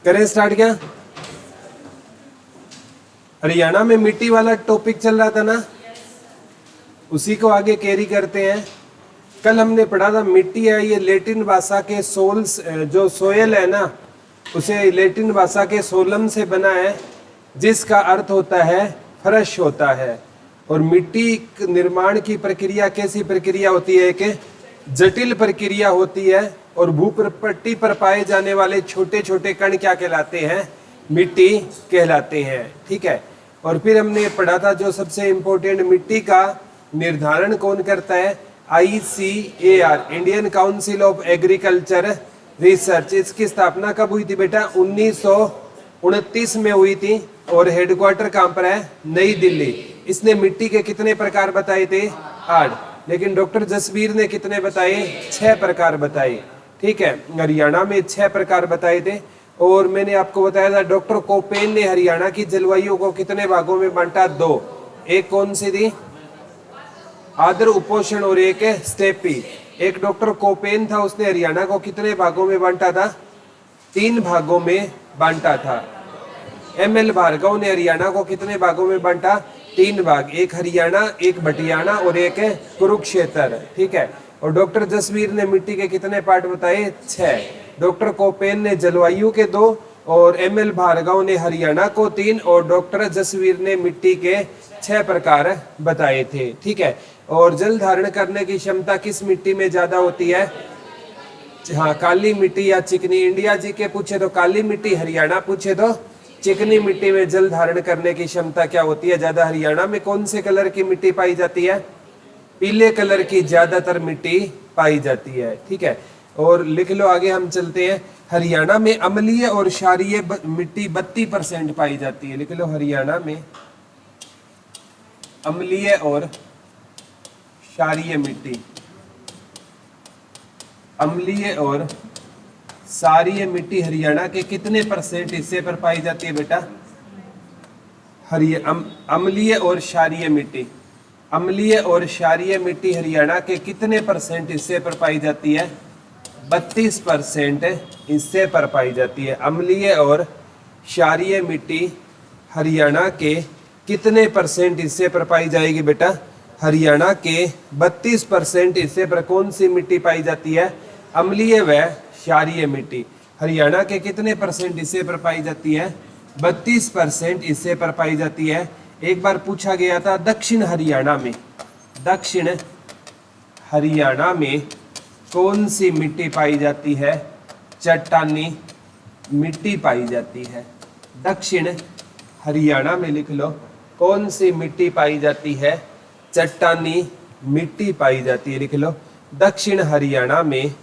करें स्टार्ट क्या? हरियाणा में मिट्टी वाला टॉपिक चल रहा था ना, उसी को आगे कैरी करते हैं। कल हमने पढ़ा था मिट्टी है ये लैटिन भाषा के सोल्स, जो सोयल है ना, उसे लैटिन भाषा के सोलम से बना है, जिसका अर्थ होता है फर्श होता है। और मिट्टी निर्माण की प्रक्रिया कैसी प्रक्रिया होती है? कि जटिल प्रक्रिया होती है। और भूपट्टी पर पाए जाने वाले छोटे छोटे कण क्या कहलाते हैं? मिट्टी कहलाते हैं। ठीक है। और फिर हमने पढ़ा था जो सबसे इम्पोर्टेंट, मिट्टी का निर्धारण कौन करता है? ICAR, Indian council of agriculture research. इसकी स्थापना कब हुई थी बेटा? 1929 में हुई थी। और हेडक्वार्टर कहाँ पर है? नई दिल्ली। इसने मिट्टी के कितने प्रकार बताए थे? 8। लेकिन डॉक्टर जसवीर ने कितने बताए? 6 प्रकार बताए। ठीक है। हरियाणा में 6 प्रकार बताए थे। और मैंने आपको बताया था डॉक्टर कोपेन ने हरियाणा की जलवायु को कितने भागों में बांटा? 2। एक कौन सी थी? आर्द्र उपोष्ण और एक स्टेपी। एक डॉक्टर कोपेन था, उसने हरियाणा को कितने भागों में बांटा था? 3 भागों में बांटा था। ML भार्गव ने हरियाणा को कितने भागों में बांटा? 3 भाग, एक हरियाणा, एक भटियाना और एक कुरुक्षेत्र। ठीक है। और डॉक्टर जसवीर ने मिट्टी के कितने पार्ट बताए? 6। डॉक्टर कोपेन ने जलवायु के 2 और ML भार्गव ने हरियाणा को 3 और डॉक्टर जसवीर ने मिट्टी के 6 प्रकार बताए थे। ठीक है। और जल धारण करने की क्षमता किस मिट्टी में ज्यादा होती है? हाँ, काली मिट्टी या चिकनी। इंडिया जी के पूछे तो काली मिट्टी, हरियाणा पूछे तो चिकनी मिट्टी में जल धारण करने की क्षमता क्या होती है? ज्यादा। हरियाणा में कौन से कलर की मिट्टी पाई जाती है? पीले कलर की ज्यादातर मिट्टी पाई जाती है। ठीक है। और लिख लो आगे, हम चलते हैं। हरियाणा में अम्लीय और क्षारीय मिट्टी 32% पाई जाती है। लिख लो, हरियाणा में अम्लीय और क्षारीय मिट्टी, अम्लीय और क्षारीय मिट्टी हरियाणा के कितने % हिस्से पर पाई जाती है बेटा? अम्लीय और क्षारीय मिट्टी, अम्लीय और क्षारीय मिट्टी हरियाणा के कितने % हिस्से पर पाई जाती है? 32% हिस्से पर पाई जाती है। अम्लीय और क्षारीय मिट्टी हरियाणा के कितने % हिस्से पर पाई जाएगी बेटा? हरियाणा के 32% हिस्से पर कौन सी मिट्टी पाई जाती है? अम्लीय व क्षारीय मिट्टी हरियाणा के कितने % हिस्से पर पाई जाती है? 32% हिस्से पर पाई जाती है। एक बार पूछा गया था दक्षिण हरियाणा में, दक्षिण हरियाणा में कौन सी मिट्टी पाई जाती है? चट्टानी मिट्टी पाई जाती है। दक्षिण हरियाणा में लिख लो, कौन सी मिट्टी पाई जाती है? चट्टानी मिट्टी पाई जाती है। लिख लो, दक्षिण हरियाणा में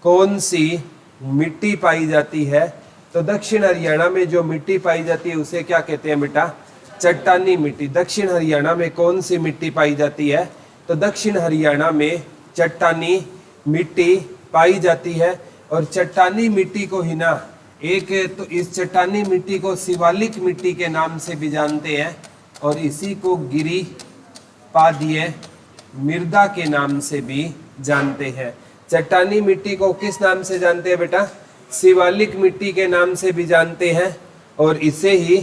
कौन सी मिट्टी पाई जाती है? तो दक्षिण हरियाणा में जो मिट्टी पाई जाती है उसे क्या कहते हैं बेटा? चट्टानी मिट्टी। दक्षिण हरियाणा में कौन सी मिट्टी पाई जाती है? तो दक्षिण हरियाणा में चट्टानी मिट्टी पाई जाती है। और चट्टानी मिट्टी को ही ना, एक तो इस चट्टानी मिट्टी को शिवालिक मिट्टी के नाम से भी जानते हैं और इसी को गिरिपादीय मृदा के नाम से भी जानते हैं। चट्टानी मिट्टी को किस नाम से जानते हैं बेटा? शिवालिक मिट्टी के नाम से भी जानते हैं। और इसे ही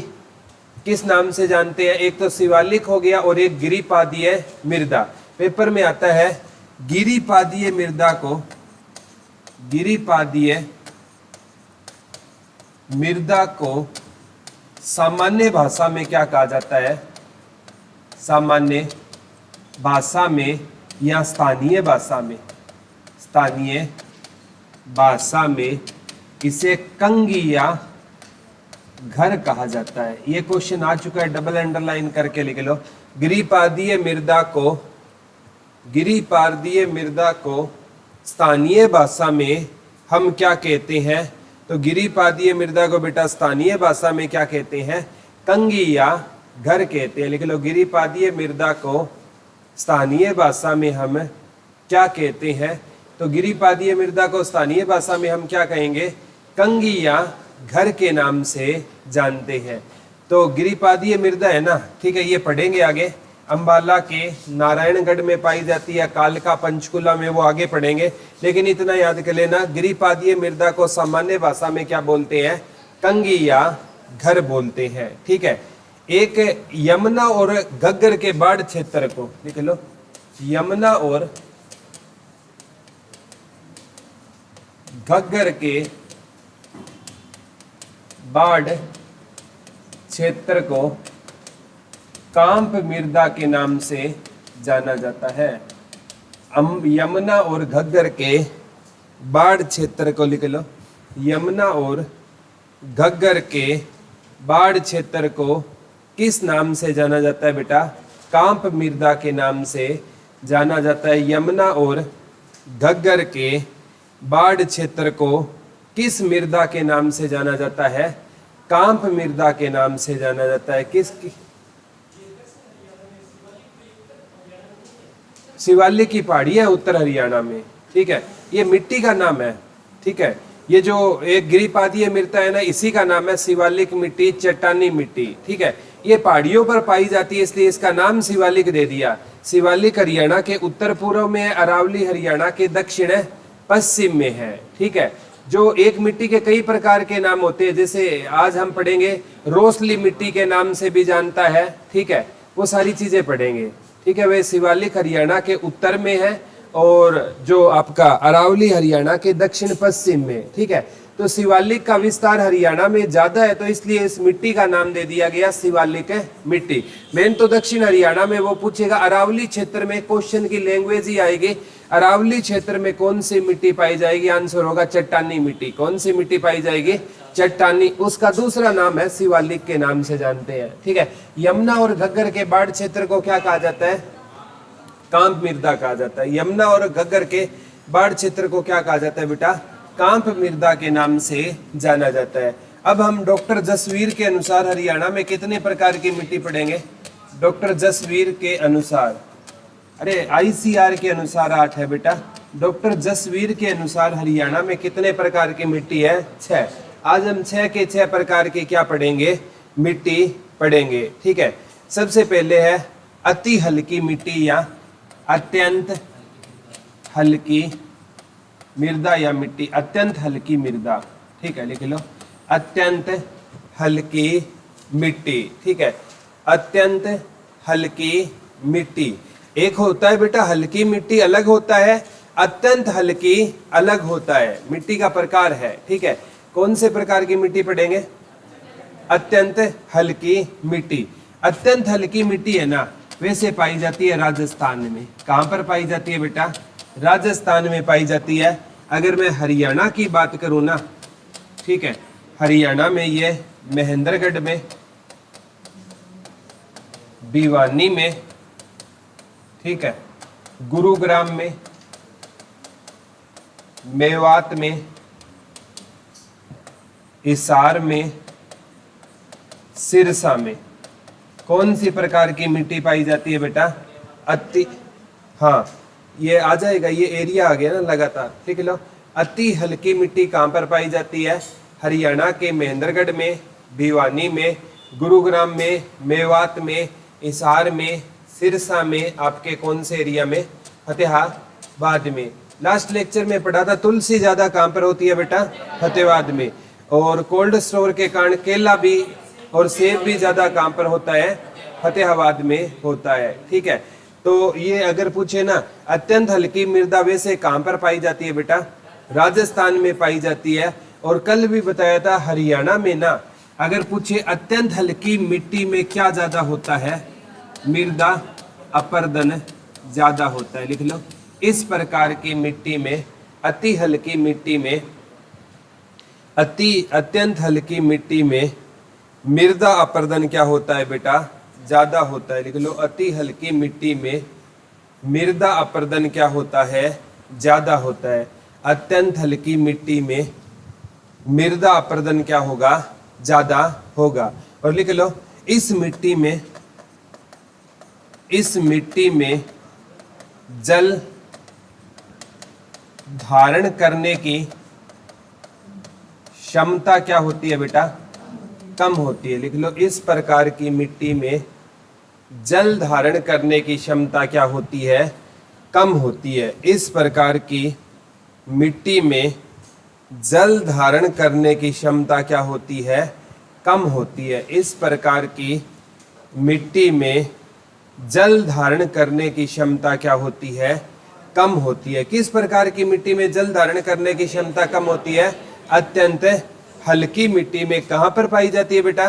किस नाम से जानते हैं? एक तो शिवालिक हो गया और एक गिरिपादीय मृदा। पेपर में आता है गिरिपादीय मृदा को, गिरिपादीय मृदा को सामान्य भाषा में क्या कहा जाता है? सामान्य भाषा में या स्थानीय भाषा में, स्थानीय भाषा में इसे कंगी या घर कहा जाता है। ये क्वेश्चन आ चुका है, डबल अंडरलाइन करके लिख लो। गिरिपादीय मृदा को, गिरिपादीय मृदा को स्थानीय भाषा में हम क्या कहते हैं? तो गिरिपादीय मृदा को बेटा स्थानीय भाषा में क्या कहते हैं? कंगी या घर कहते हैं। लिख लो, गिरिपादीय मृदा को स्थानीय भाषा में हम क्या कहते हैं? तो गिरिपादीय मृदा को स्थानीय भाषा में हम क्या कहेंगे? कंगी या घर के नाम से जानते हैं। तो गिरिपादीय मृदा है ना, ठीक है, ये पढ़ेंगे आगे। अंबाला के नारायणगढ़ में पाई जाती है, कालका पंचकुला में, वो आगे पढ़ेंगे। लेकिन इतना याद कर लेना, गिरिपादीय मृदा को सामान्य भाषा में क्या बोलते हैं? कंगी या घर बोलते हैं। ठीक है, एक यमुना और घग्गर के बाढ़ क्षेत्र को लिख लो, यमुना और घग्गर के बाढ़ क्षेत्र को कांप मृदा के नाम से जाना जाता है। यमुना और घग्गर के बाढ़ क्षेत्र को लिख लो, यमुना और घग्गर के बाढ़ क्षेत्र को किस नाम से जाना जाता है बेटा? कांप मृदा के नाम से जाना जाता है। यमुना और घग्गर के बाढ़ क्षेत्र को किस मृदा के नाम से जाना जाता है? कांप मृदा के नाम से जाना जाता है। किसकी? शिवालिक की पहाड़ी है उत्तर हरियाणा में। ठीक है, ये मिट्टी का नाम है। ठीक है, ये जो एक गिरिपादीय मृदा है ना, इसी का नाम है शिवालिक मिट्टी, चट्टानी मिट्टी। ठीक है, ये पहाड़ियों पर पाई जाती है, इसलिए इसका नाम शिवालिक दे दिया। शिवालिक हरियाणा के उत्तर पूर्व में है, अरावली हरियाणा के दक्षिण पश्चिम में है। ठीक है, जो एक मिट्टी के कई प्रकार के नाम होते हैं, जैसे आज हम पढ़ेंगे रोसली मिट्टी के नाम से भी जानता है। ठीक है, वो सारी चीजें पढ़ेंगे। ठीक है, वे शिवालिक हरियाणा के उत्तर में है और जो आपका अरावली हरियाणा के दक्षिण पश्चिम में। ठीक है, तो शिवालिक का विस्तार हरियाणा में ज्यादा है, तो इसलिए इस मिट्टी का नाम दे दिया गया शिवालिक मिट्टी। मेन तो दक्षिण हरियाणा में वो पूछेगा। अरावली क्षेत्र में क्वेश्चन की लैंग्वेज ही आएगी, अरावली क्षेत्र में कौन सी मिट्टी पाई जाएगी? आंसर होगा चट्टानी मिट्टी। कौन सी मिट्टी पाई जाएगी? चट्टानी। उसका दूसरा नाम है शिवालिक के नाम से जानते हैं। ठीक है, यमुना और घग्गर के बाढ़ क्षेत्र को क्या कहा जाता है? कांप मृदा कहा जाता है। यमुना और घग्गर के बाढ़ क्षेत्र को क्या कहा जाता है बेटा? कांप मृदा के नाम से जाना जाता है। अब हम डॉक्टर जसवीर के अनुसार हरियाणा में कितने प्रकार की मिट्टी पढ़ेंगे? डॉक्टर जसवीर के अनुसार, अरे आईसीआर के अनुसार 8 है बेटा। डॉक्टर जसवीर के अनुसार हरियाणा में कितने प्रकार की मिट्टी है? 6। आज हम 6 के 6 प्रकार की क्या पढ़ेंगे? मिट्टी पढ़ेंगे। ठीक है, सबसे पहले है अति हल्की मिट्टी या अत्यंत हल्की मृदा या मिट्टी, अत्यंत हल्की मृदा। ठीक है, लिख लो अत्यंत हल्की मिट्टी। ठीक है, अत्यंत हल्की मिट्टी। एक होता है बेटा हल्की मिट्टी अलग होता है, अत्यंत हल्की अलग होता है, मिट्टी का प्रकार है। ठीक है, कौन से प्रकार की मिट्टी पढ़ेंगे? अत्यंत हल्की मिट्टी। अत्यंत हल्की मिट्टी है ना, वैसे पाई जाती है राजस्थान में। कहां पर पाई जाती है बेटा? राजस्थान में पाई जाती है। अगर मैं हरियाणा की बात करूं ना, ठीक है, हरियाणा में ये महेंद्रगढ़ में, भिवानी में, ठीक है, गुरुग्राम में, मेवात में, हिसार में, सिरसा में कौन सी प्रकार की मिट्टी पाई जाती है बेटा? हाँ, ये आ जाएगा, ये एरिया आ गया ना लगातार। ठीक है, लो अति हल्की मिट्टी कहाँ पर पाई जाती है? हरियाणा के महेंद्रगढ़ में, भिवानी में, गुरुग्राम में, मेवात में, हिसार में, सिरसा में, आपके कौन से एरिया में? फतेहाबाद में। लास्ट लेक्चर में पढ़ा था तुलसी ज्यादा कहाँ पर होती है बेटा? फतेहाबाद में। और कोल्ड स्टोर के कारण केला भी और सेब भी ज्यादा कहाँ पर होता है? फतेहाबाद में होता है। ठीक है, तो ये अगर पूछे ना अत्यंत हल्की मृदा वैसे कहाँ पर पाई जाती है बेटा? राजस्थान में पाई जाती है। और कल भी बताया था हरियाणा में ना, अगर पूछे अत्यंत हल्की मिट्टी में क्या ज्यादा होता है? मृदा अपरदन ज्यादा होता है। लिख लो, इस प्रकार की मिट्टी में, अति हल्की मिट्टी में, अत्यंत हल्की मिट्टी में मृदा अपरदन क्या होता है बेटा? ज्यादा होता है। लिख लो, अति हल्की मिट्टी में मृदा अपरदन क्या होता है? ज्यादा होता है। अत्यंत हल्की मिट्टी में मृदा अपरदन क्या होगा? ज्यादा होगा। और लिख लो, इस मिट्टी में जल धारण करने की क्षमता क्या होती है बेटा? कम होती है। लिख लो, इस प्रकार की मिट्टी में जल धारण करने की क्षमता क्या होती है? कम होती है। इस प्रकार की मिट्टी में जल धारण करने की क्षमता क्या होती है, कम होती है। इस प्रकार की मिट्टी में जल धारण करने की क्षमता क्या होती है, कम होती है। किस प्रकार की मिट्टी में जल धारण करने की क्षमता कम होती है, अत्यंत हल्की मिट्टी में। कहां पर पाई जाती है बेटा,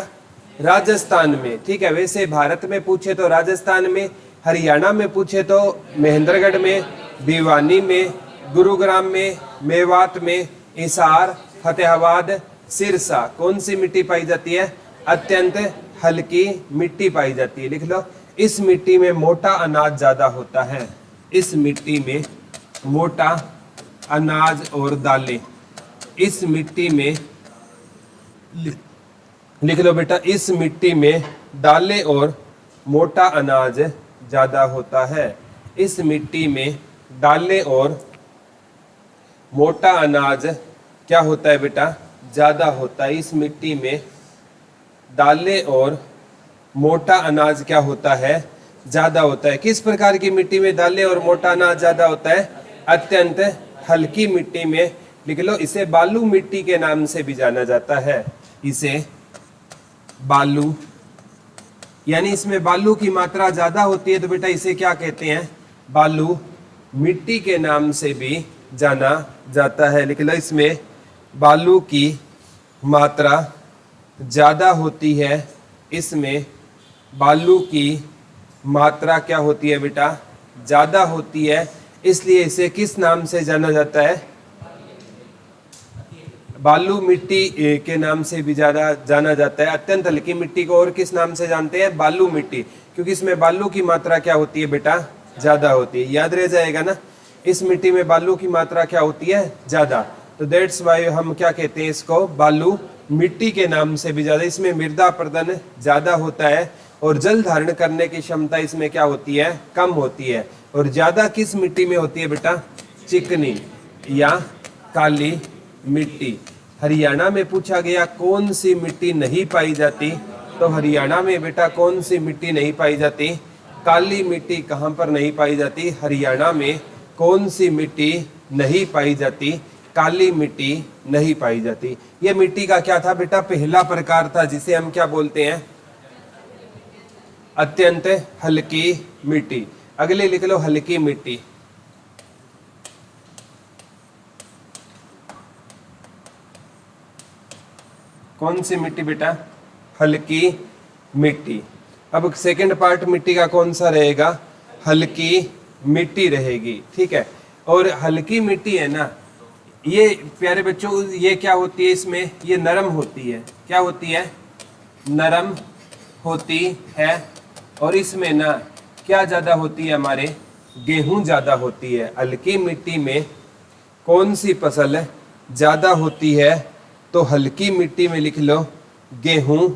राजस्थान में। ठीक है, वैसे भारत में पूछे तो राजस्थान में, हरियाणा में पूछे तो महेंद्रगढ़ में, भिवानी में, गुरुग्राम में, मेवात में, हिसार, फतेहाबाद, सिरसा। कौन सी मिट्टी पाई जाती है, अत्यंत हल्की मिट्टी पाई जाती है। लिख लो, इस मिट्टी में मोटा अनाज ज्यादा होता है। इस मिट्टी में मोटा अनाज और दालें, इस मिट्टी में लिख लो बेटा, इस मिट्टी में दालें और मोटा अनाज ज्यादा होता है। इस मिट्टी में दालें और मोटा अनाज क्या होता है बेटा, ज्यादा होता है। इस मिट्टी में दालें और मोटा अनाज क्या होता है, ज्यादा होता है। किस प्रकार की मिट्टी में दालें और मोटा अनाज ज्यादा होता है, अत्यंत हल्की मिट्टी में। लिख लो, इसे बालू मिट्टी के नाम से भी जाना जाता है। इसे बालू, यानी इसमें बालू की मात्रा ज्यादा होती है तो बेटा इसे क्या कहते हैं, बालू मिट्टी के नाम से भी जाना जाता है। लिख लो, इसमें बालू की मात्रा ज्यादा होती है। इसमें बालू की मात्रा क्या होती है बेटा, ज्यादा होती है, इसलिए इसे किस नाम से जाना जाता है, बालू मिट्टी के नाम से भी ज्यादा जाना जाता है। अत्यंत हल्की मिट्टी को और किस नाम से जानते हैं, बालू मिट्टी, क्योंकि इसमें बालू की मात्रा क्या होती है बेटा, ज्यादा होती है। याद रह जाएगा ना, इस मिट्टी में बालू की मात्रा क्या होती है, ज्यादा। तो दैट्स वाई हम क्या कहते हैं इसको, बालू मिट्टी के नाम से भी ज्यादा। इसमें मृदा अपरदन ज्यादा होता है और जल धारण करने की क्षमता इसमें क्या होती है, कम होती है। और ज्यादा किस मिट्टी में होती है बेटा, चिकनी या काली मिट्टी। हरियाणा में पूछा गया कौन सी मिट्टी नहीं पाई जाती, तो हरियाणा में बेटा कौन सी मिट्टी नहीं पाई जाती, काली मिट्टी। कहां पर नहीं पाई जाती, हरियाणा में कौन सी मिट्टी नहीं पाई जाती, काली मिट्टी नहीं पाई जाती। ये मिट्टी का क्या था बेटा, पहला प्रकार था, जिसे हम क्या बोलते हैं, अत्यंत हल्की मिट्टी। अगले लिख लो, हल्की मिट्टी। कौन सी मिट्टी बेटा, हल्की मिट्टी। अब सेकंड पार्ट मिट्टी का कौन सा रहेगा, हल्की मिट्टी रहेगी। ठीक है, और हल्की मिट्टी है ना, ये प्यारे बच्चों ये क्या होती है, इसमें ये नरम होती है। क्या होती है, नरम होती है। और इसमें ना क्या ज्यादा होती है, हमारे गेहूं ज्यादा होती है। हल्की मिट्टी में कौन सी फसल ज्यादा होती है, तो हल्की मिट्टी में लिख लो, गेहूं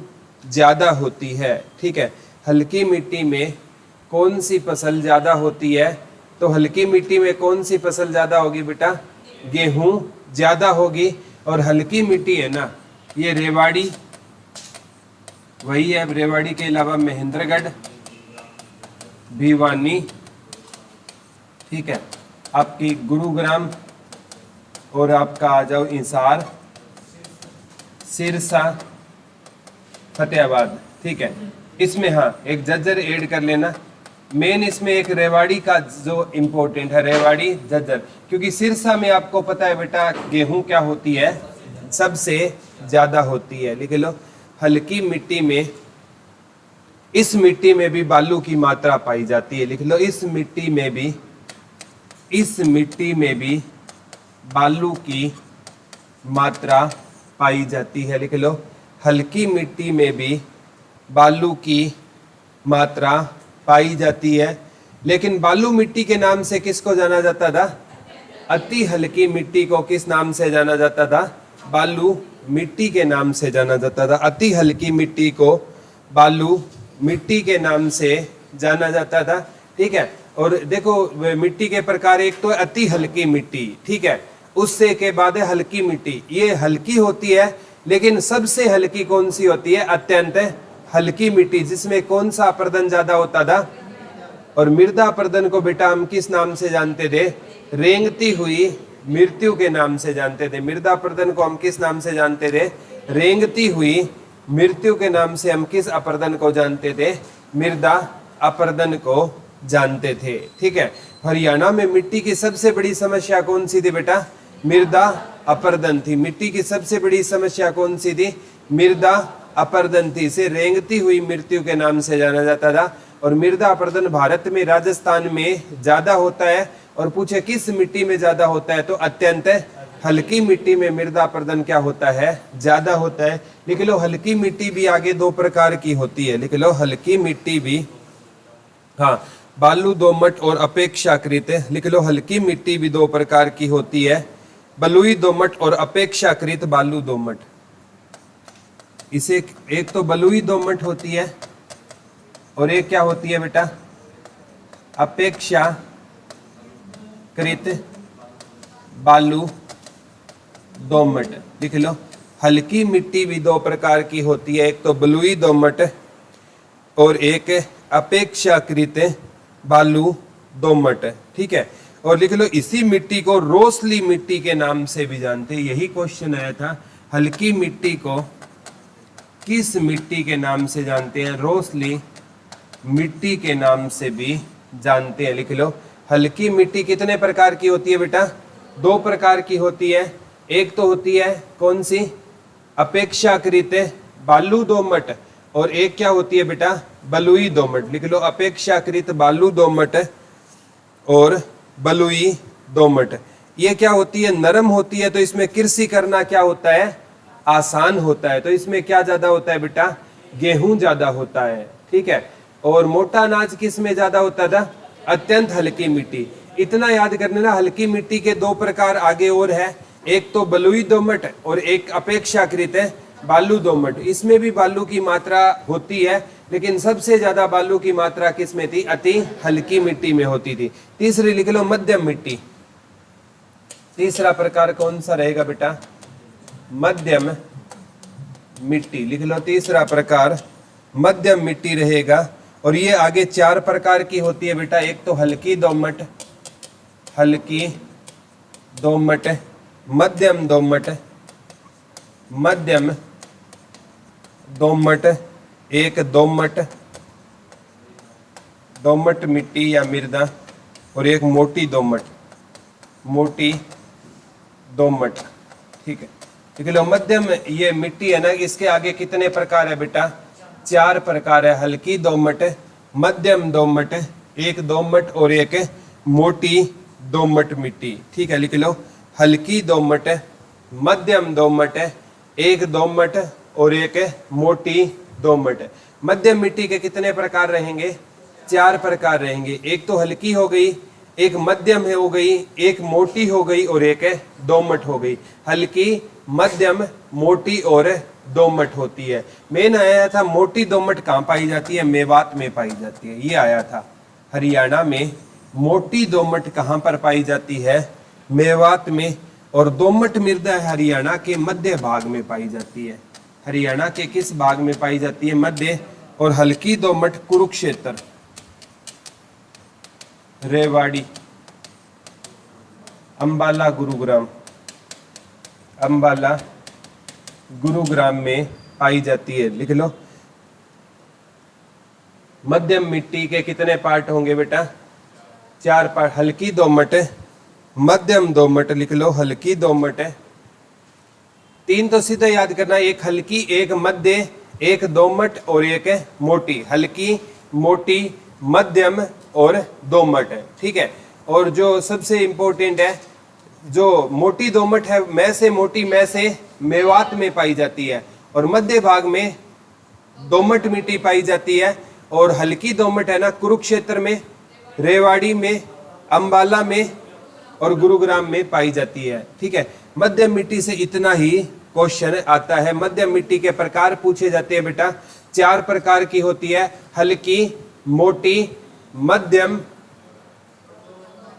ज्यादा होती है। ठीक है, हल्की मिट्टी में कौन सी फसल ज्यादा होती है, तो हल्की मिट्टी में कौन सी फसल ज्यादा होगी बेटा, गेहूं ज्यादा होगी। और हल्की मिट्टी है ना, ये रेवाड़ी वही है, रेवाड़ी के अलावा महेंद्रगढ़, भिवानी, ठीक है, आपकी गुरुग्राम, और आपका आ जाओ हिसार, सिरसा, फतेहाबाद। ठीक है, इसमें हाँ एक झज्जर ऐड कर लेना। मेन इसमें एक रेवाड़ी का जो इम्पोर्टेंट है, रेवाड़ी झज्जर, क्योंकि सिरसा में आपको पता है बेटा गेहूं क्या होती है, सबसे ज्यादा होती है। लिख लो, हल्की मिट्टी में, इस मिट्टी में भी बालू की मात्रा पाई जाती है। लिख लो, इस मिट्टी में भी, इस मिट्टी में भी बालू की मात्रा पाई जाती है। लिख लो, हल्की मिट्टी में भी बालू की मात्रा पाई जाती है। लेकिन बालू मिट्टी के नाम से किसको जाना जाता था, अति हल्की मिट्टी को किस नाम से जाना जाता था, बालू मिट्टी के नाम से जाना जाता था। अति हल्की मिट्टी को बालू मिट्टी के नाम से जाना जाता था। ठीक है, और देखो मिट्टी के प्रकार, एक तो अति हल्की मिट्टी, ठीक है, उससे के बाद है हल्की मिट्टी। ये हल्की होती है, लेकिन सबसे हल्की कौन सी होती है, अत्यंत हल्की मिट्टी, जिसमें कौन सा अपरदन ज्यादा होता था, और मृदा अपरदन को बेटा हम किस नाम से जानते थे, रेंगती हुई मृत्यु के नाम से जानते थे। मृदा अपर्दन को हम किस नाम से जानते थे? रेंगती हुई मृत्यु के नाम से हम किस अपर्दन को जानते थे? मृदा अपर्दन को जानते थे। ठीक है, हरियाणा में मिट्टी की सबसे बड़ी समस्या कौन सी थी बेटा? मृदा अपर्दन थी। मिट्टी की सबसे बड़ी समस्या कौन सी थी? मृदा अपर्दन थी। इसे रेंगती हुई मृत्यु के नाम से जाना जाता था। और मृदा अपर्दन भारत में राजस्थान में ज्यादा होता है। और पूछे किस मिट्टी में ज्यादा होता है, तो अत्यंत हल्की मिट्टी में मृदा अपर्दन क्या होता है? ज्यादा होता है। लिख लो हल्की मिट्टी भी आगे दो प्रकार की होती है। लिख लो हल्की मिट्टी भी, हाँ, बालू दोमट और अपेक्षाकृत। लिख लो हल्की मिट्टी भी दो प्रकार की होती है, बलुई दोमट और अपेक्षाकृत बालू दोमट। इसे एक तो बलुई दोमट होती है और एक क्या होती है बेटा? अपेक्षाकृत बालू दोमट। लिख लो हल्की मिट्टी भी दो प्रकार की होती है, एक तो बलुई दोमट और एक अपेक्षाकृत बालू दोमट। ठीक है, और लिख लो इसी मिट्टी को रोसली मिट्टी के नाम से भी जानते हैं। यही क्वेश्चन आया था, हल्की मिट्टी को किस मिट्टी के नाम से जानते हैं? रोसली मिट्टी के नाम से भी जानते हैं। लिख लो हल्की मिट्टी कितने प्रकार की होती है बेटा? दो प्रकार की होती है। एक तो होती है कौन सी? अपेक्षाकृत बालू दोमट, और एक क्या होती है बेटा? बलुई दोमट। लिख लो अपेक्षाकृत बालू दोमट और बलुई दोमट। ये क्या होती है? नरम होती है, तो इसमें कृषि करना क्या होता है? आसान होता है। तो इसमें क्या ज्यादा होता है बेटा? गेहूं ज्यादा होता है। ठीक है, और मोटा अनाज किस में ज्यादा होता था? अत्यंत हल्की मिट्टी। इतना याद करने ना, हल्की मिट्टी के दो प्रकार आगे और है, एक तो बलुई दोमट और एक अपेक्षाकृत है बालू दोमट। इसमें भी बालू की मात्रा होती है, लेकिन सबसे ज्यादा बालू की मात्रा किस में थी? अति हल्की मिट्टी में होती थी। तीसरी लिख लो मध्यम मिट्टी। तीसरा प्रकार कौन सा रहेगा बेटा? मध्यम मिट्टी। लिख लो तीसरा प्रकार मध्यम मिट्टी रहेगा। और ये आगे चार प्रकार की होती है बेटा, एक तो हल्की दोमट, हल्की दोमट, मध्यम दोमट, मध्यम दोमट, एक दोमट, दोमट मिट्टी या मृदा, और एक मोटी दोमट, मोटी दोमट। ठीक है, देख लो मध्यम ये मिट्टी है ना, इसके आगे कितने प्रकार है बेटा? चार प्रकार है। हल्की दोमट, मध्यम दोमट, एक दोमट और एक मोटी दोमट मिट्टी। ठीक है, लिख लो हल्की दोमट, मध्यम दोमट, एक दोमट और एक मोटी दोमट। मध्यम मिट्टी के कितने प्रकार रहेंगे? चार प्रकार रहेंगे। एक तो हल्की हो गई, एक मध्यम है हो गई, एक मोटी हो गई और एक दोमट हो गई। हल्की, मध्यम, मोटी और दोमट होती है। मेन आया था मोटी दोमट कहाँ पाई जाती है? मेवात में पाई जाती है। ये आया था हरियाणा में मोटी दोमट कहाँ पर पाई जाती है? मेवात में। और दोमट मृदा हरियाणा के मध्य भाग में पाई जाती है। हरियाणा के किस भाग में पाई जाती है? मध्य। और हल्की दोमट कुरुक्षेत्र, रेवाड़ी, अंबाला, गुरुग्राम, अंबाला गुरुग्राम में पाई जाती है। लिख लो मध्यम मिट्टी के कितने पार्ट होंगे बेटा? चार पार्ट। हल्की दोमट, मध्यम दोमट, लिख लो हल्की दोमट है। तीन तो सीधे याद करना, एक हल्की, एक मध्य, एक दोमट और एक मोटी। हल्की, मोटी, मध्यम और दोमट है। ठीक है, और जो सबसे इंपॉर्टेंट है, जो मोटी दोमट है, मैं से मोटी, मैं से मेवात में पाई जाती है, और मध्य भाग में दोमट मिट्टी पाई जाती है। और हल्की दोमट है ना, कुरुक्षेत्र में, रेवाड़ी में, अंबाला में और गुरुग्राम में पाई जाती है। ठीक है, मध्यम मिट्टी से इतना ही क्वेश्चन आता है। मध्यम मिट्टी के प्रकार पूछे जाते हैं बेटा, चार प्रकार की होती है, हल्की, मोटी, मध्यम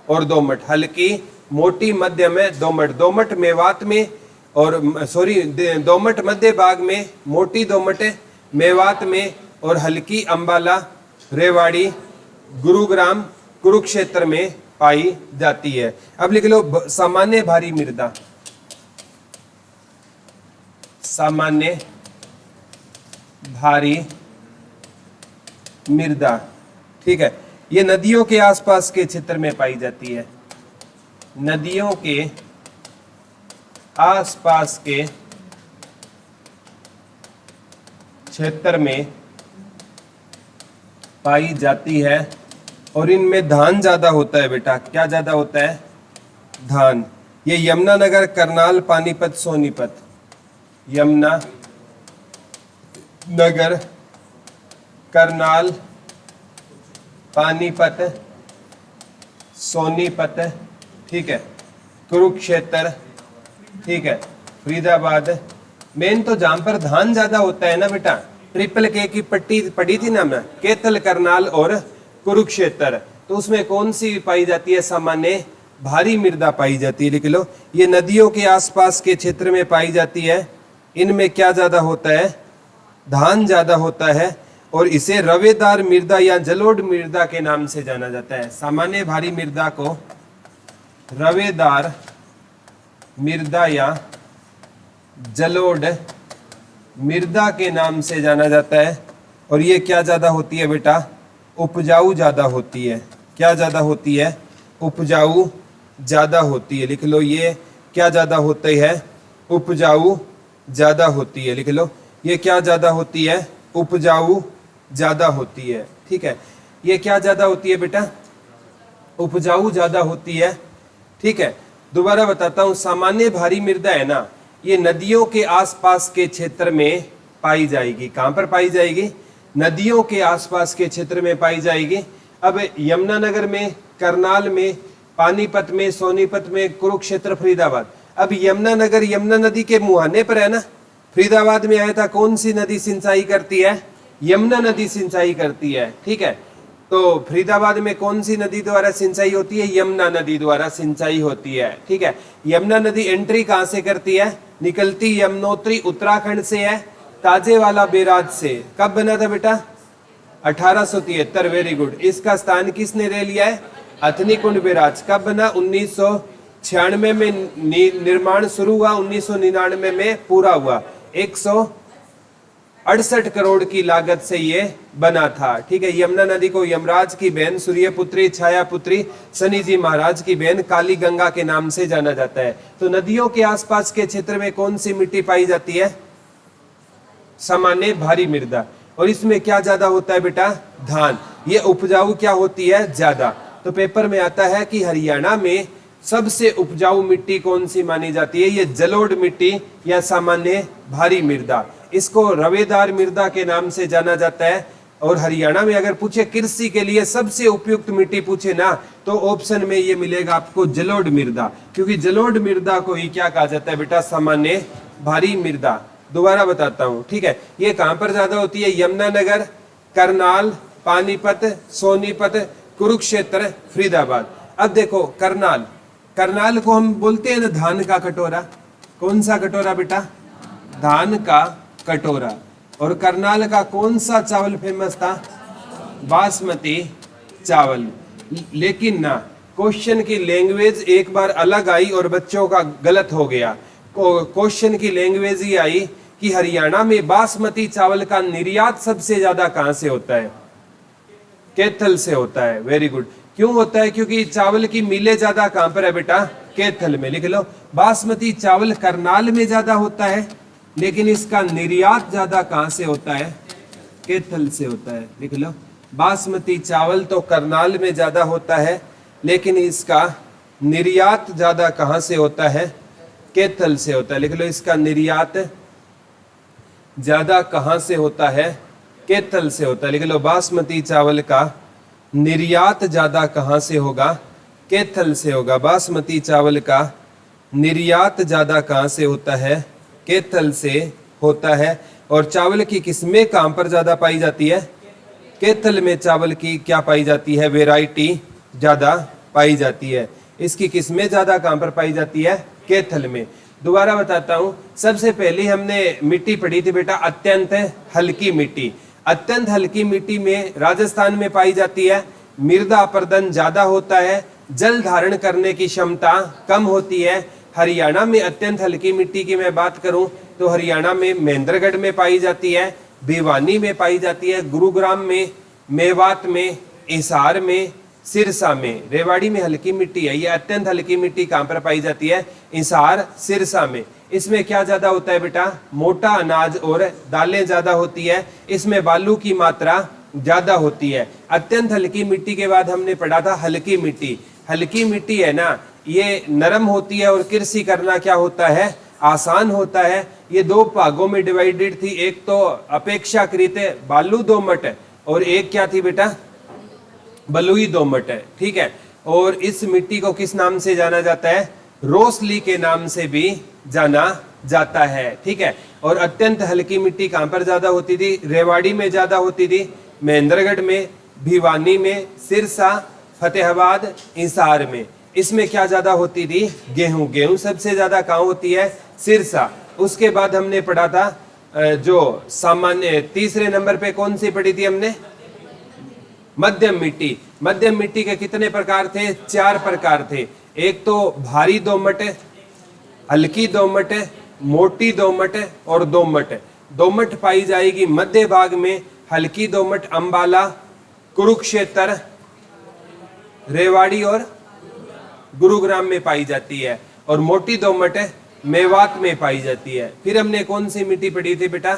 और दोमट। हल्की, मोटी, मध्यम है, दोमट। दोमट मेवात में, और सॉरी दोमट मध्य भाग में, मोटी दोमट मेवात में, और हल्की अंबाला, रेवाड़ी, गुरुग्राम, कुरुक्षेत्र में पाई जाती है। अब लिख लो सामान्य भारी मृदा, सामान्य भारी मृदा, ठीक है। ये नदियों के आसपास के क्षेत्र में पाई जाती है, नदियों के आसपास के क्षेत्र में पाई जाती है और इनमें धान ज्यादा होता है बेटा। क्या ज्यादा होता है? धान। ये यमुनानगर, करनाल, पानीपत, सोनीपत, यमुना नगर, करनाल, पानीपत, सोनीपत, ठीक है, कुरुक्षेत्र, ठीक है, फरीदाबाद। मेन तो जहां पर धान ज्यादा होता है ना बेटा, ट्रिपल के की पट्टी पढ़ी थी ना मैं, कैथल, करनाल और कुरुक्षेत्र, तो उसमें कौन सी पाई जाती है? सामान्य भारी मृदा पाई जाती है। लिख लो, ये नदियों के आसपास के क्षेत्र में पाई जाती है। इनमें क्या ज्यादा होता है? धान ज्यादा होता है और इसे रवेदार मृदा या जलोढ़ मृदा के नाम से जाना जाता है। सामान्य भारी मृदा को रवेदार मृदा या जलोढ़ मृदा के नाम से जाना जाता है। और ये क्या ज्यादा होती है बेटा? उपजाऊ ज्यादा होती है। क्या ज्यादा होती है? उपजाऊ ज्यादा होती है। लिख लो, ये क्या ज्यादा होती है? उपजाऊ ज्यादा होती है। लिख लो, ये क्या ज्यादा होती है? उपजाऊ ज्यादा होती है, ठीक है। ये क्या ज्यादा होती है बेटा? उपजाऊ ज्यादा होती है, ठीक है। दोबारा बताता हूं, सामान्य भारी मृदा है ना, ये नदियों के आसपास के क्षेत्र में पाई जाएगी। कहां पर पाई जाएगी? नदियों के आसपास के क्षेत्र में पाई जाएगी। अब यमुनानगर में, करनाल में, पानीपत में, सोनीपत में, कुरुक्षेत्र, फरीदाबाद। अब यमुनानगर यमुना नदी के मुहाने पर है ना, फरीदाबाद में आया था, कौन सी नदी सिंचाई करती है? यमुना नदी सिंचाई करती है, ठीक है। तो फरीदाबाद में कौन सी नदी द्वारा सिंचाई होती है? यमुना नदी द्वारा सिंचाई होती है, ठीक है। यमुना नदी एंट्री कहां से करती है? निकलती यमुनोत्री उत्तराखंड से है, ताजेवाला बैराज से। कब बना था बेटा? 1873। Very good. इसका स्थान किसने ले लिया है? अथनी कुंड बैराज। कब बना? 1996 में निर्माण शुरू हुआ, 1999 में पूरा हुआ। 168 करोड़ की लागत से ये बना था, ठीक है। यमुना नदी को यमराज की बहन सूर्यपुत्री, छायापुत्री, शनि जी महाराज की बहन काली गंगा के नाम से जाना जाता है। तो नदियों के आसपास के क्षेत्र में कौन सी मिट्टी पाई जाती है? सामान्य भारी मृदा। और इसमें क्या ज्यादा होता है बेटा? धान। ये उपजाऊ क्या होती है? ज्यादा। तो पेपर में आता है कि हरियाणा में सबसे उपजाऊ मिट्टी कौन सी मानी जाती है? ये जलोढ़ मिट्टी या सामान्य भारी मृदा। इसको रवेदार मृदा के नाम से जाना जाता है। और हरियाणा में अगर पूछे कृषि के लिए सबसे उपयुक्त मिट्टी पूछे ना, तो ऑप्शन में ये मिलेगा आपको जलोढ़ मृदा, क्योंकि जलोढ़ मृदा को ही क्या कहा जाता है बेटा? सामान्य भारी मृदा। दोबारा बताता हूं, ठीक है। ये कहां पर ज्यादा होती है? यमुनानगर, करनाल, पानीपत, सोनीपत, कुरुक्षेत्र, फरीदाबाद। अब देखो, करनाल, करनाल को हम बोलते हैं ना धान का कटोरा। कौन सा कटोरा बेटा? धान का कटोरा। और करनाल का कौन सा चावल फेमस था? बासमती चावल। लेकिन ना, क्वेश्चन की लैंग्वेज एक बार अलग आई और बच्चों का गलत हो गया। क्वेश्चन की लैंग्वेज ही आई कि हरियाणा में बासमती चावल का निर्यात सबसे ज्यादा कहां से होता है? कैथल से होता है। Very good. क्यों होता है? क्योंकि चावल की मिलें ज्यादा कहां पर है बेटा? कैथल में। लिख लो, बासमती चावल करनाल में ज्यादा होता है, लेकिन इसका निर्यात ज्यादा कहां से होता है? कैथल से होता है। लिख लो, बासमती चावल तो करनाल में ज्यादा होता है, लेकिन इसका निर्यात ज्यादा कहां से होता है? कैथल से होता है। लिख लो, इसका निर्यात ज्यादा कहां से होता है? कैथल से होता है। लिख लो, बासमती चावल का निर्यात ज्यादा कहां से होगा? कैथल से होगा। बासमती चावल का निर्यात ज्यादा कहां से होता है? कैथल से होता है। और चावल की किस्में कहां पर ज्यादा पाई जाती है? कैथल में चावल की क्या पाई जाती है? वैरायटी ज्यादा पाई जाती है। इसकी किस्में ज्यादा कहां पर पाई जाती है? कैथल में। दोबारा बताता हूं, सबसे पहले हमने मिट्टी पढ़ी थी बेटा, अत्यंत हल्की मिट्टी। अत्यंत हल्की मिट्टी में राजस्थान में पाई जाती है। मृदा अपरदन ज्यादा होता है, जल धारण करने की क्षमता कम होती है। हरियाणा में अत्यंत हल्की मिट्टी की मैं बात करूं तो हरियाणा में महेंद्रगढ़ में पाई जाती है, भिवानी में पाई जाती है, गुरुग्राम में, मेवात में, हिसार में, सिरसा में। रेवाड़ी में हल्की मिट्टी है, ये अत्यंत हल्की मिट्टी कहां पर पाई जाती है? हिसार, सिरसा में। इसमें क्या ज्यादा होता है बेटा? मोटा अनाज और दालें ज्यादा होती है। इसमें बालू की मात्रा ज्यादा होती है। अत्यंत हल्की मिट्टी के बाद हमने पढ़ा था हल्की मिट्टी। हल्की मिट्टी है ना, ये नरम होती है और कृषि करना क्या होता है? आसान होता है। ये दो भागों में डिवाइडेड थी, एक तो अपेक्षाकृत बालू दोमट और एक क्या थी बेटा? बलुई दोमट है, ठीक है। और इस मिट्टी को किस नाम से जाना जाता है? रोसली के नाम से भी जाना जाता है, ठीक है। और अत्यंत हल्की मिट्टी कहां पर ज्यादा होती थी? रेवाड़ी में ज्यादा होती थी, महेंद्रगढ़ में, भिवानी में, सिरसा, फतेहाबाद, हिसार में। इसमें क्या ज्यादा होती थी? गेहूं। गेहूं सबसे ज्यादा कहां होती है? सिरसा। उसके बाद हमने पढ़ा था जो सामान्य तीसरे नंबर पे कौन सी पढ़ी थी हमने? मध्यम मिट्टी। मध्यम मिट्टी के कितने प्रकार थे? 4 प्रकार थे। एक तो भारी दोमट, हल्की दोमट, मोटी दोमट और दोमट। दोमट पाई जाएगी मध्य भाग में। हल्की दोमट अंबाला, कुरुक्षेत्र, रेवाड़ी और गुरुग्राम में पाई जाती है। और मोटी दोमट मेवात में पाई जाती है। फिर हमने कौन सी मिट्टी पढ़ी थी बेटा?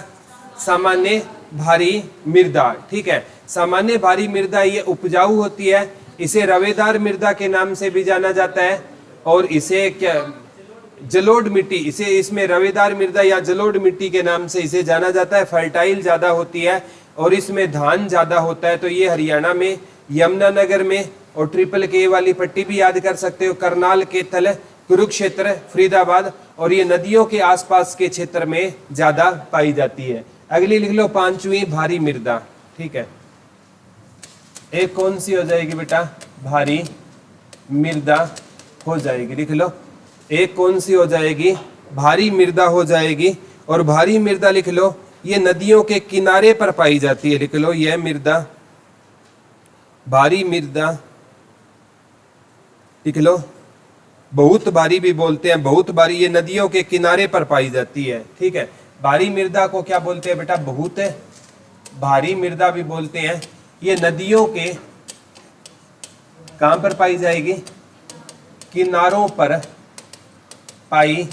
सामान्य भारी मृदा, ठीक है। सामान्य भारी मृदा ये उपजाऊ होती है। इसे रवेदार मृदा के नाम से भी जाना जाता है। और इसे क्या जलोढ़ मिट्टी, इसे इसमें रवेदार मृदा या जलोढ़ मिट्टी के नाम से इसे जाना जाता है। फर्टाइल ज्यादा होती है और इसमें धान ज्यादा होता है। तो ये हरियाणा में यमुनानगर में, और ट्रिपल के वाली पट्टी भी याद कर सकते हो, करनाल, केथल, कुरुक्षेत्र, फरीदाबाद, और ये नदियों के आसपास के क्षेत्र में ज्यादा पाई जाती है। अगली लिख लो 5वीं भारी मृदा, ठीक है। एक कौन सी हो जाएगी बेटा? भारी मृदा हो जाएगी, लिख लो। एक कौन सी हो जाएगी? भारी मृदा हो जाएगी। और भारी मृदा लिख लो, ये नदियों के किनारे पर पाई जाती है, लिख लो। यह मृदा भारी मृदा, लिख लो। बहुत भारी भी बोलते हैं, बहुत भारी, ये नदियों के किनारे पर पाई जाती है, ठीक है। भारी मृदा को क्या बोलते हैं बेटा? बहुत भारी मृदा भी बोलते हैं। ये नदियों के कहां पर पाई जाएगी? किनारों पर पाई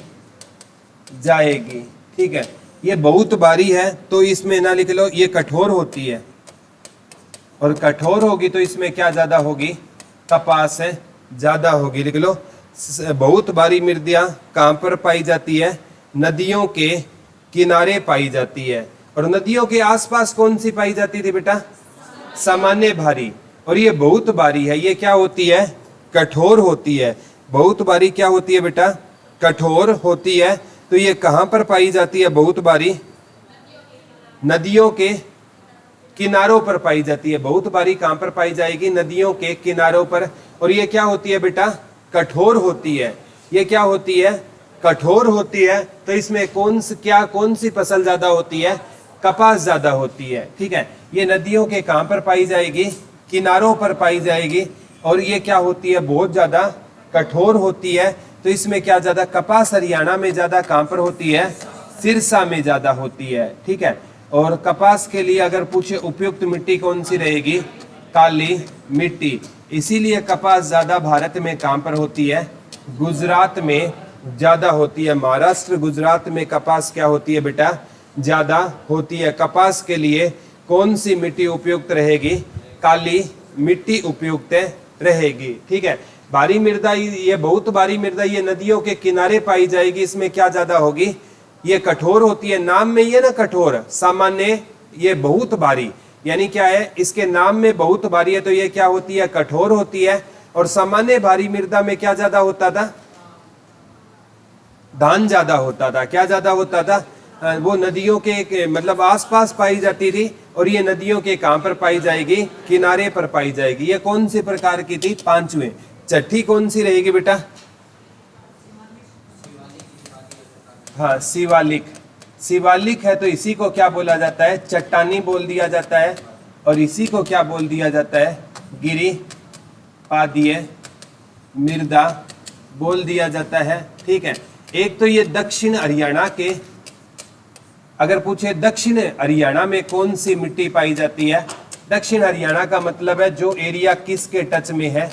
जाएगी, ठीक है। ये बहुत भारी है तो इसमें ना लिख लो, ये कठोर होती है। और कठोर होगी तो इसमें क्या ज्यादा होगी? कपास है ज्यादा होगी, लिख लो। बहुत भारी मृदा कहां पर पाई जाती है? नदियों के किनारे पाई जाती है। और नदियों के आसपास कौन सी पाई जाती थी बेटा? सामान्य भारी। और ये बहुत भारी है, ये क्या होती है? कठोर होती है। बहुत भारी क्या होती है बेटा? कठोर होती है। तो ये कहां पर पाई जाती है? बहुत भारी नदियों के किनारों पर पाई जाती है। बहुत भारी कहां पर पाई जाएगी? नदियों के किनारों पर। और ये क्या होती है बेटा? कठोर होती है। ये क्या होती है? कठोर होती है। तो इसमें कौन सी फसल ज्यादा होती है? कपास ज्यादा होती है, ठीक है। ये नदियों के कहां पर पाई जाएगी? किनारों पर पाई जाएगी। और ये क्या होती है? बहुत ज्यादा कठोर होती है। तो इसमें क्या ज्यादा? कपास हरियाणा में ज्यादा कहां पर होती है? सिरसा में ज्यादा होती है, ठीक है। और कपास के लिए अगर पूछे उपयुक्त मिट्टी कौन सी रहेगी? काली मिट्टी। इसीलिए कपास ज्यादा भारत में कहां पर होती है? गुजरात में ज्यादा होती है। महाराष्ट्र, गुजरात में कपास क्या होती है बेटा? ज्यादा होती है। कपास के लिए कौन सी मिट्टी उपयुक्त रहेगी? काली मिट्टी उपयुक्त रहेगी, ठीक है। भारी मृदा, ये बहुत भारी मृदा, ये नदियों के किनारे पाई जाएगी। इसमें क्या ज्यादा होगी? ये कठोर होती है। नाम में ये ना कठोर, सामान्य ये बहुत भारी, यानी क्या है? इसके नाम में बहुत भारी है तो ये क्या होती है? कठोर होती है। और सामान्य भारी मृदा में क्या ज्यादा होता था? धान ज्यादा होता था। क्या ज्यादा होता था? वो नदियों के मतलब आसपास पाई जाती थी। और ये नदियों के कहां पर पाई जाएगी? किनारे पर पाई जाएगी। ये कौन सी प्रकार की थी? 5वें। छठी कौन सी रहेगी बेटा? हाँ, शिवालिक। शिवालिक है तो इसी को क्या बोला जाता है? चट्टानी बोल दिया जाता है। और इसी को क्या बोल दिया जाता है? गिरिपादीय मृदा बोल दिया जाता है। ठीक है, एक तो ये दक्षिण हरियाणा के, अगर पूछे दक्षिण हरियाणा में कौन सी मिट्टी पाई जाती है, दक्षिण हरियाणा का मतलब है जो एरिया किसके टच में है,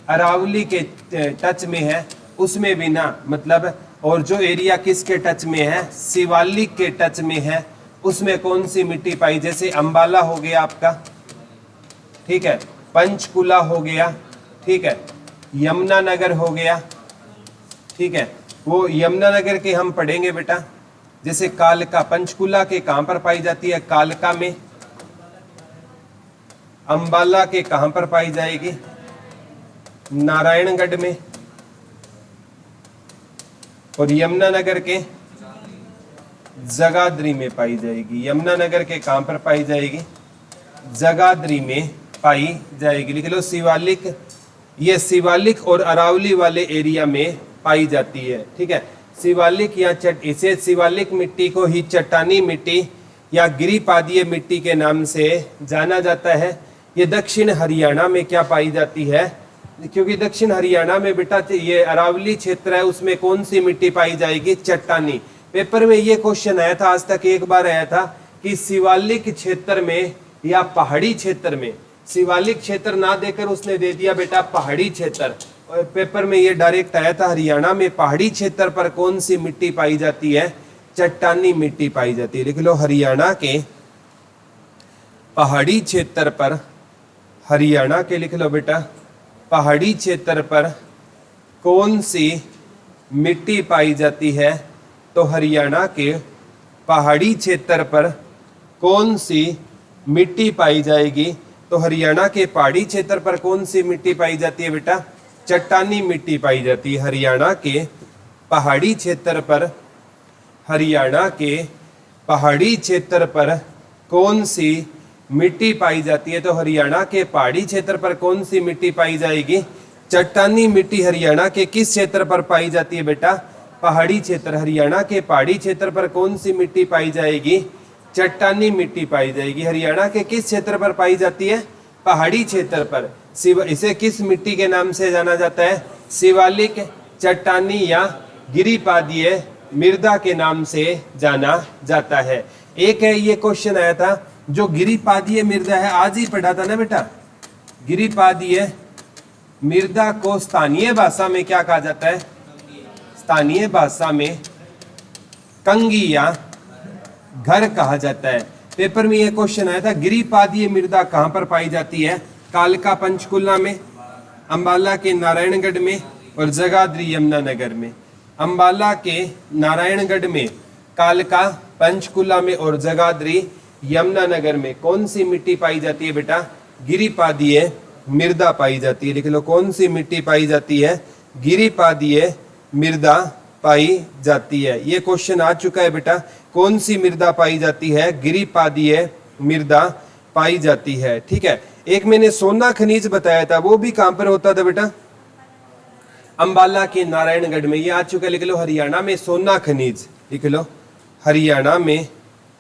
अरावली के टच में है उसमें भी ना मतलब, और जो एरिया किसके टच में है, शिवालिक के टच में है, उसमें कौन सी मिट्टी पाई, जैसे अंबाला हो गया आपका, ठीक है, पंचकुला हो गया, ठीक है, यमुनानगर हो गया, ठीक है, वो यमुनानगर के हम पढ़ेंगे बेटा। जैसे कालका, पंचकुला के कहां पर पाई जाती है, कालका में। अंबाला के कहां पर पाई जाएगी, नारायणगढ़ में। और यमुनानगर के जगाधरी में पाई जाएगी। यमुनानगर के कहां पर पाई जाएगी, जगाधरी में पाई जाएगी। लिख लो शिवालिक, ये शिवालिक और अरावली वाले एरिया में पाई जाती है। ठीक है, शिवालिक या इसे शिवालिक मिट्टी को ही चट्टानी मिट्टी या गिरिपादीय मिट्टी के नाम से जाना जाता है। ये दक्षिण हरियाणा में क्या पाई जाती है, क्योंकि दक्षिण हरियाणा में बेटा ये अरावली क्षेत्र है, उसमें कौन सी मिट्टी पाई जाएगी, चट्टानी। पेपर में ये क्वेश्चन आया था, आज तक एक बार आया था कि शिवालिक क्षेत्र में या पहाड़ी क्षेत्र में, शिवालिक क्षेत्र ना देकर उसने दे दिया बेटा पहाड़ी क्षेत्र। और पेपर में ये डायरेक्ट आया था, हरियाणा में पहाड़ी क्षेत्र पर कौन सी मिट्टी पाई जाती है, चट्टानी मिट्टी पाई जाती है। लिख लो हरियाणा के पहाड़ी क्षेत्र पर, हरियाणा के लिख लो बेटा पहाड़ी क्षेत्र पर कौन सी मिट्टी पाई जाती है, तो हरियाणा के पहाड़ी क्षेत्र पर कौन सी मिट्टी पाई जाएगी, तो हरियाणा के पहाड़ी क्षेत्र पर कौन सी मिट्टी पाई जाती है बेटा, चट्टानी मिट्टी पाई जाती है। हरियाणा के पहाड़ी क्षेत्र पर, हरियाणा के पहाड़ी क्षेत्र पर कौन सी मिट्टी पाई जाती है, तो हरियाणा के पहाड़ी क्षेत्र पर कौन सी मिट्टी पाई जाएगी, चट्टानी मिट्टी। हरियाणा के किस क्षेत्र पर पाई जाती है बेटा, पहाड़ी क्षेत्र। हरियाणा के पहाड़ी क्षेत्र पर कौन सी मिट्टी पाई जाएगी, चट्टानी मिट्टी पाई जाएगी। हरियाणा के किस क्षेत्र पर पाई जाती है, पहाड़ी क्षेत्र पर। इसे किस मिट्टी के नाम से जाना जाता है, शिवालिक, चट्टानी या गिरिपादीय मृदा के नाम से जाना जाता है। एक है ये क्वेश्चन आया था, जो गिरिपादीय मृदा है, आज ही पढ़ा था ना बेटा, गिरिपादीय मृदा को स्थानीय भाषा में क्या कहा जाता है, स्थानीय भाषा में कंगी या घर कहा जाता है। पेपर में यह क्वेश्चन आया था, गिरिपादीय मृदा कहां पर पाई जाती है, कालका पंचकुला में, अंबाला के नारायणगढ़ में और जगाधरी यमुनानगर में। अंबाला के नारायणगढ़ में, कालका पंचकुला में और जगाधरी यमुनानगर में कौन सी मिट्टी पाई जाती है बेटा, गिरिपादीय मृदा पाई जाती है। लिख लो कौन सी मिट्टी पाई जाती है, गिरिपादीय मृदा पाई जाती है। ये क्वेश्चन आ चुका है बेटा, कौन सी मृदा पाई जाती है, गिरिपादीय मृदा पाई जाती है। ठीक है, एक मैंने सोना खनिज बताया था, वो भी कहां पर होता था बेटा, अंबाला के नारायणगढ़ में। ये आ चुका है, लिख लो हरियाणा में सोना खनिज, लिख लो हरियाणा में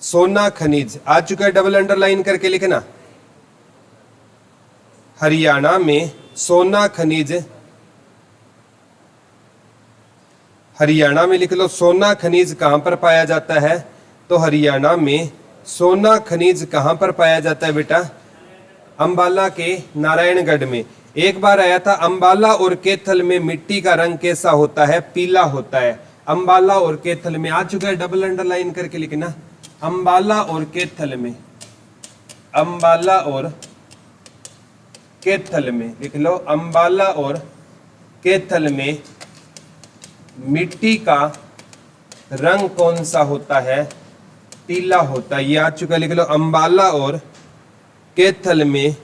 सोना खनिज आ चुका है, डबल अंडरलाइन करके लिखना, हरियाणा में सोना खनिज, हरियाणा में लिख लो सोना खनिज कहां पर पाया जाता है, तो हरियाणा में सोना खनिज कहां पर पाया जाता है बेटा, अंबाला के नारायणगढ़ में। एक बार आया था, अंबाला और कैथल में मिट्टी का रंग कैसा होता है, पीला होता है। अंबाला और कैथल में आ चुका है, डबल अंडरलाइन करके लिखना, अंबाला और कैथल में, अंबाला और कैथल में लिख लो, अंबाला और कैथल में मिट्टी का रंग कौन सा होता है, पीला होता है। ये आ चुका, लिख लो अंबाला और कैथल में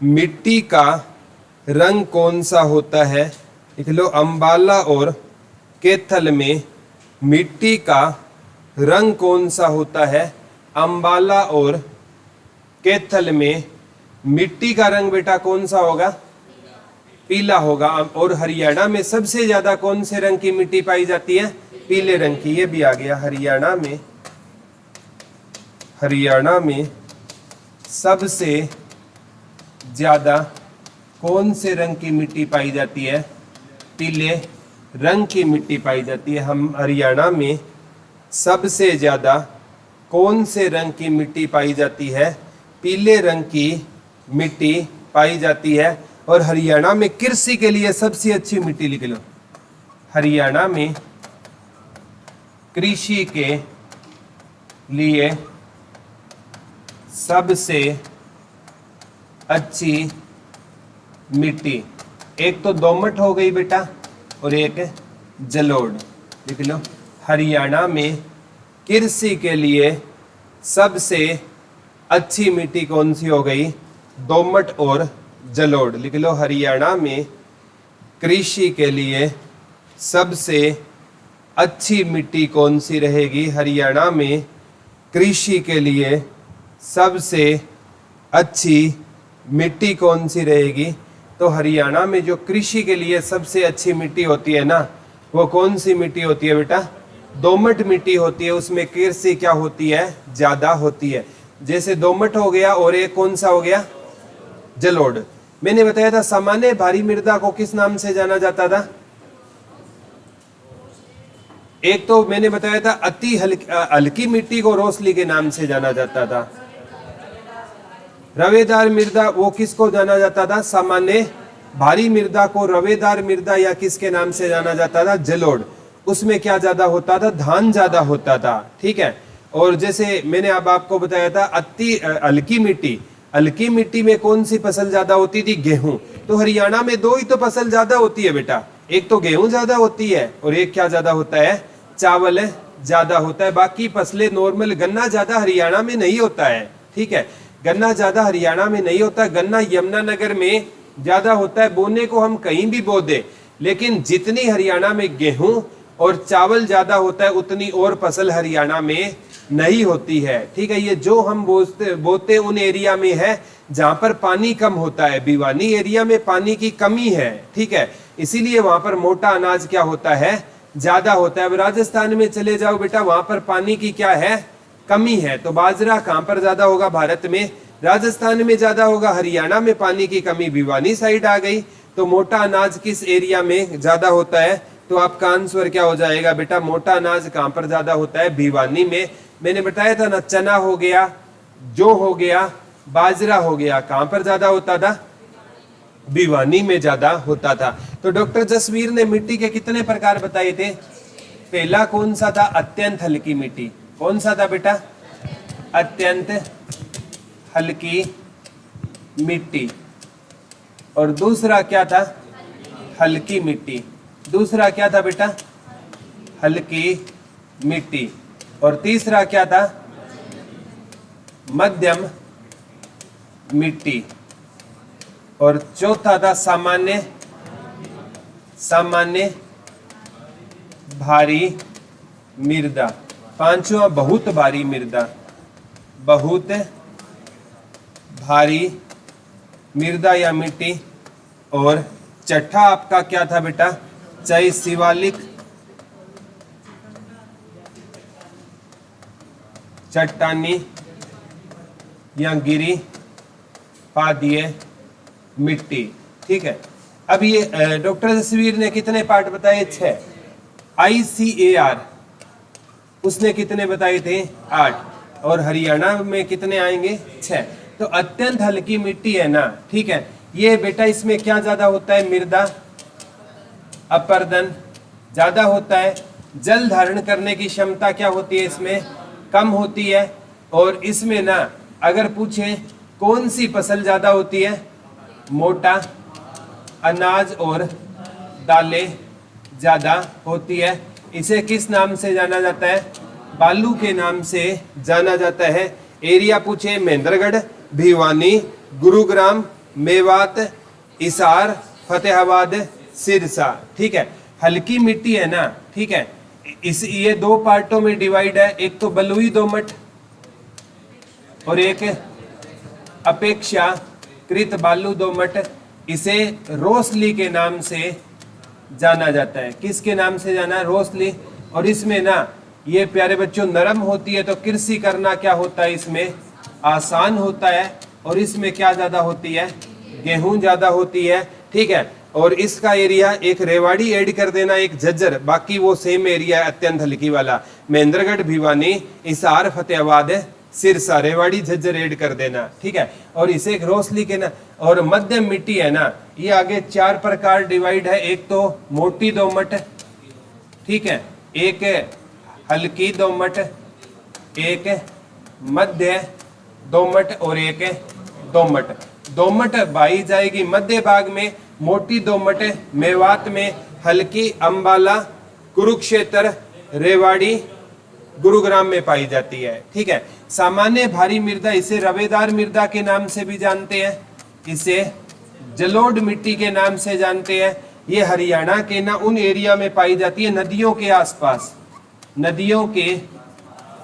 मिट्टी का रंग कौन सा होता है, लिख लो अंबाला और कैथल में मिट्टी का रंग कौन सा होता है, अंबाला और कैथल में मिट्टी का रंग बेटा कौन सा होगा, पीला होगा। और हरियाणा में सबसे ज्यादा कौन से रंग की मिट्टी पाई जाती है, पीले रंग की। ये भी आ गया, हरियाणा में, हरियाणा में सबसे ज्यादा कौन से रंग की मिट्टी पाई जाती है, पीले रंग की मिट्टी पाई जाती है। हम हरियाणा में सबसे ज्यादा कौन से रंग की मिट्टी पाई जाती है? पीले रंग की मिट्टी पाई जाती है। और हरियाणा में कृषि के लिए सबसे अच्छी मिट्टी लिख लो। हरियाणा में कृषि के लिए सबसे अच्छी मिट्टी, एक तो दोमट हो गई बेटा और एक जलोढ़, लिख लो। हरियाणा में कृषि के लिए सबसे अच्छी मिट्टी कौन सी हो गई? दोमट और जलोढ़, लिख लो। हरियाणा में कृषि के लिए सबसे अच्छी मिट्टी कौन सी रहेगी? हरियाणा में कृषि के लिए सबसे अच्छी मिट्टी कौन सी रहेगी? तो हरियाणा में जो कृषि के लिए सबसे अच्छी मिट्टी होती है ना, वो कौन सी मिट्टी होती है बेटा? दोमट मिट्टी होती है। उसमें कृषि क्या होती है? ज्यादा होती है। जैसे दोमट हो गया और एक कौन सा हो गया? जलोढ़। मैंने बताया था सामान्य भारी मृदा को किस नाम से जाना जाता था? एक तो मैंने बताया था अति हल्की मिट्टी को रोसली के नाम से जाना जाता था। रवेदार मृदा वो किसको जाना जाता था? सामान्य भारी मृदा को रवेदार मृदा या किसके नाम से जाना जाता था? जलोढ़। उसमें क्या ज्यादा होता था? धान ज्यादा होता था। ठीक है। और जैसे मैंने अब आपको बताया था अति हल्की मिट्टी, हल्की मिट्टी में कौन सी फसल ज्यादा होती थी? गेहूं। तो हरियाणा में दो ही तो फसल ज्यादा होती है बेटा, एक तो गेहूं ज्यादा होती है और एक क्या ज्यादा होता है? चावल ज्यादा होता है। बाकी फसलें नॉर्मल, गन्ना ज्यादा हरियाणा में नहीं होता है। ठीक है, गन्ना ज्यादा हरियाणा में नहीं होता। गन्ना यमुनानगर में ज्यादा होता है। बोने को हम कहीं भी बो दे, लेकिन जितनी हरियाणा में गेहूं और चावल ज्यादा होता है उतनी और फसल हरियाणा में नहीं होती है। ठीक है, ये जो हम बोते उन एरिया में है जहां पर पानी कम होता है। भिवानी एरिया में पानी की कमी है। ठीक है, इसीलिए वहां पर मोटा अनाज क्या होता है? ज्यादा होता है। अब राजस्थान में चले जाओ बेटा, वहां पर पानी की क्या है? कमी है। तो बाजरा कहां पर ज्यादा होगा? भारत में राजस्थान में ज्यादा होगा। हरियाणा में पानी की कमी, भिवानी साइड आ गई। तो मोटा अनाज किस एरिया में ज्यादा होता है? तो आपका आंसर क्या हो जाएगा बेटा? मोटा अनाज कहां पर ज्यादा होता है? भिवानी में। मैंने बताया था ना, चना हो गया, जो हो गया, बाजरा हो गया, कहां पर ज्यादा होता था? भिवानी में ज्यादा होता था। तो डॉक्टर जसवीर ने मिट्टी के कितने प्रकार बताए थे? पहला कौन सा था? अत्यंत हल्की मिट्टी। कौन सा था बेटा? अत्यंत हल्की मिट्टी। और दूसरा क्या था? हल्की मिट्टी। दूसरा क्या था बेटा? हल्की मिट्टी। और तीसरा क्या था? मध्यम मिट्टी। और चौथा था सामान्य भारी मृदा। पांचवा बहुत भारी मृदा, बहुत भारी मृदा या मिट्टी। और छठा आपका क्या था बेटा? चाहे शिवालिक, चट्टानी या गिरी पादीय मिट्टी। ठीक है, अब ये डॉक्टर जसवीर ने कितने पार्ट बताए? 6। ICAR उसने कितने बताए थे? 8। और हरियाणा में कितने आएंगे? 6। तो अत्यंत हल्की मिट्टी है ना, ठीक है, ये बेटा इसमें क्या ज्यादा होता है? मृदा अपर्दन ज्यादा होता है। जल धारण करने की क्षमता क्या होती है? इसमें कम होती है। और इसमें ना अगर पूछे कौन सी फसल ज्यादा होती है? मोटा अनाज और दालें ज्यादा होती है। इसे किस नाम से जाना जाता है? बालू के नाम से जाना जाता है। एरिया पूछे महेंद्रगढ़, भिवानी, गुरुग्राम, मेवात, हिसार, फतेहाबाद, सिरसा। ठीक है, हल्की मिट्टी है ना, ठीक है, ये 2 पार्टों में डिवाइड है। एक तो बलुई दोमट और एक अपेक्षाकृत बालू दोमट। इसे रोसली के नाम से जाना जाता है। किसके नाम से जाना है? रोसली। और इसमें ना ये प्यारे बच्चों नरम होती है, तो कृषि करना क्या होता है? इसमें आसान होता है। और इसमें क्या ज्यादा होती है? गेहूं ज्यादा होती है। ठीक है, और इसका एरिया एक रेवाड़ी ऐड कर देना, एक झज्जर, बाकी वो सेम एरिया है अत्यंत हल्की वाला। महेंद्रगढ़, भिवानी, हिसार, फतेहाबाद, सिरसा, रेवाड़ी, झज्जर ऐड कर देना, ठीक है। और इसे क्रॉस लिखे ना। और मध्यम मिट्टी है ना, ये आगे 4 प्रकार डिवाइड है। एक तो मोटी दोमट, ठीक है, एक हल्की दोमट, एक मध्य दोमट और एक दोमट। दोमट पाई जाएगी मध्य भाग में, मोटी दोमट मेवात में, हल्की अंबाला, कुरुक्षेत्र, रेवाड़ी, गुरुग्राम में पाई जाती है, ठीक है। सामान्य भारी मृदा, इसे रवेदार मृदा के नाम से भी जानते हैं, इसे जलोढ़ मिट्टी के नाम से जानते हैं। ये हरियाणा के ना उन एरिया में पाई जाती है नदियों के आसपास, नदियों के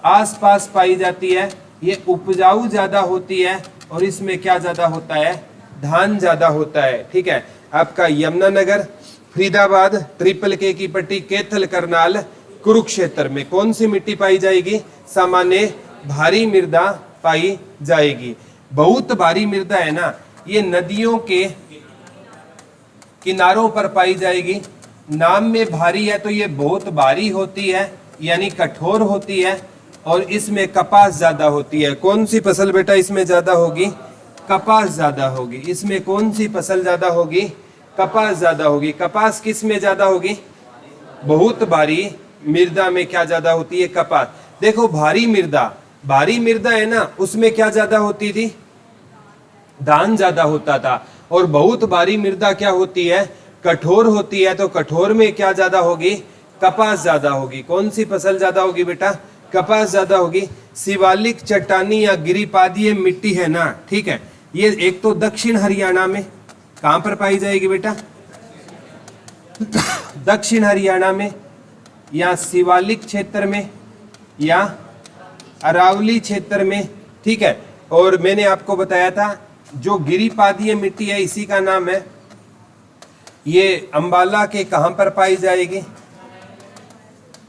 आसपास पाई जाती है। ये उपजाऊ ज्यादा होती है और इसमें क्या ज्यादा होता है, धान ज्यादा होता है, ठीक है। आपका यमुनानगर, फरीदाबाद, ट्रिपल के की पट्टी, कैथल, करनाल, कुरुक्षेत्र में कौन सी मिट्टी पाई जाएगी, सामान्य भारी मृदा पाई जाएगी। बहुत भारी मृदा है ना, ये नदियों के किनारों पर पाई जाएगी। नाम में भारी है तो ये बहुत भारी होती है, यानी कठोर होती है, और इसमें कपास ज्यादा होती है। कौन सी फसल बेटा इसमें ज्यादा होगी, कपास ज्यादा होगी। इसमें कौन सी फसल ज्यादा होगी, कपास ज्यादा होगी। कपास किस में ज्यादा होगी, बहुत भारी मृदा में क्या ज्यादा होती है, कपास। देखो भारी मृदा है ना, उसमें क्या ज्यादा होती थी, धान ज्यादा होता था। और बहुत भारी मृदा क्या होती है, कठोर होती है, तो कठोर में क्या ज्यादा होगी, कपास ज्यादा होगी। कौन सी फसल ज्यादा होगी बेटा, कपास ज्यादा होगी। शिवालिक, चट्टानी या गिरिपादीय मिट्टी है ना, ठीक है, ये एक तो दक्षिण हरियाणा में कहां पर पाई जाएगी बेटा, दक्षिण हरियाणा में, या शिवालिक क्षेत्र में, या अरावली क्षेत्र में, ठीक है। और मैंने आपको बताया था जो गिरिपादीय मिट्टी है इसी का नाम है, ये अंबाला के कहां पर पाई जाएगी,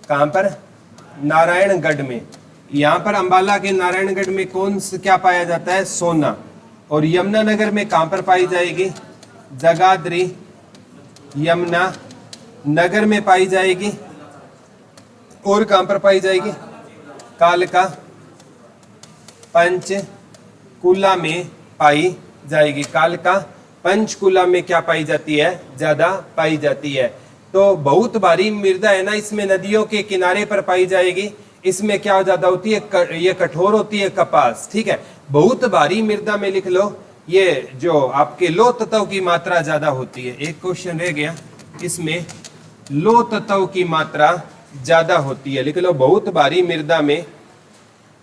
कहां पर, नारायणगढ़ में। यहाँ पर अंबाला के नारायणगढ़ में कौन सा क्या पाया जाता है, सोना। और यमुनानगर में कहां पर पाई जाएगी, जगाधरी, यमुना नगर में पाई जाएगी। और कहां पर पाई जाएगी, कालका, पंचकुला में पाई जाएगी। कालका, पंचकुला में क्या पाई जाती है, ज्यादा पाई जाती है। तो बहुत भारी मृदा है ना, इसमें नदियों के किनारे पर पाई जाएगी। इसमें क्या ज्यादा होती है, ये कठोर होती है, कपास, ठीक है। बहुत भारी मृदा में लिख लो, ये जो आपके लौह तत्व की मात्रा ज्यादा होती है। एक क्वेश्चन रह गया, इसमें लौह तत्व की मात्रा ज्यादा होती है, लिख लो। बहुत भारी मृदा में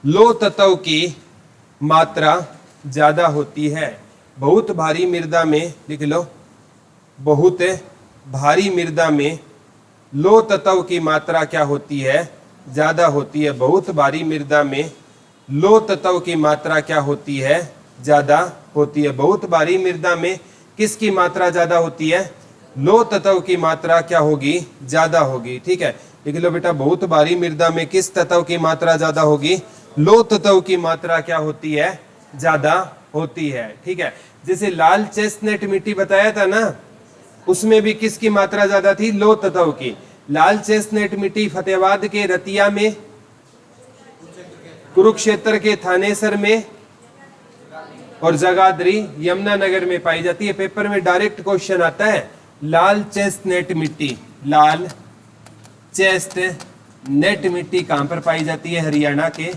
लौह तत्व की मात्रा ज्यादा होती है। बहुत भारी मृदा में लिख लो, बहुत भारी मृदा में लौह तत्व की मात्रा क्या होती है, ज्यादा होती है। बहुत भारी मृदा में लौह तत्व की मात्रा क्या होती है, ज्यादा होती है। बहुत भारी मृदा में किसकी मात्रा ज्यादा होती है, लौह तत्व की मात्रा क्या होगी, ज्यादा होगी, ठीक है। लिख लो बेटा, बहुत भारी मृदा में किस तत्व की मात्रा ज्यादा होगी, लौह तत्व की मात्रा क्या होती है, ज्यादा होती है, ठीक है। जैसे लाल चेस्टनट मिट्टी बताया था ना, उसमें भी किसकी मात्रा ज्यादा थी, लौह तत्व की। लाल चेस्टनट मिट्टी फतेहाबाद के रतिया में, कुरुक्षेत्र के थानेसर में, और जगाधरी, यमुनानगर में पाई जाती है। पेपर में डायरेक्ट क्वेश्चन आता है, लाल चेस्टनट मिट्टी, लाल चेस्टनट मिट्टी कहां पर पाई जाती है, हरियाणा के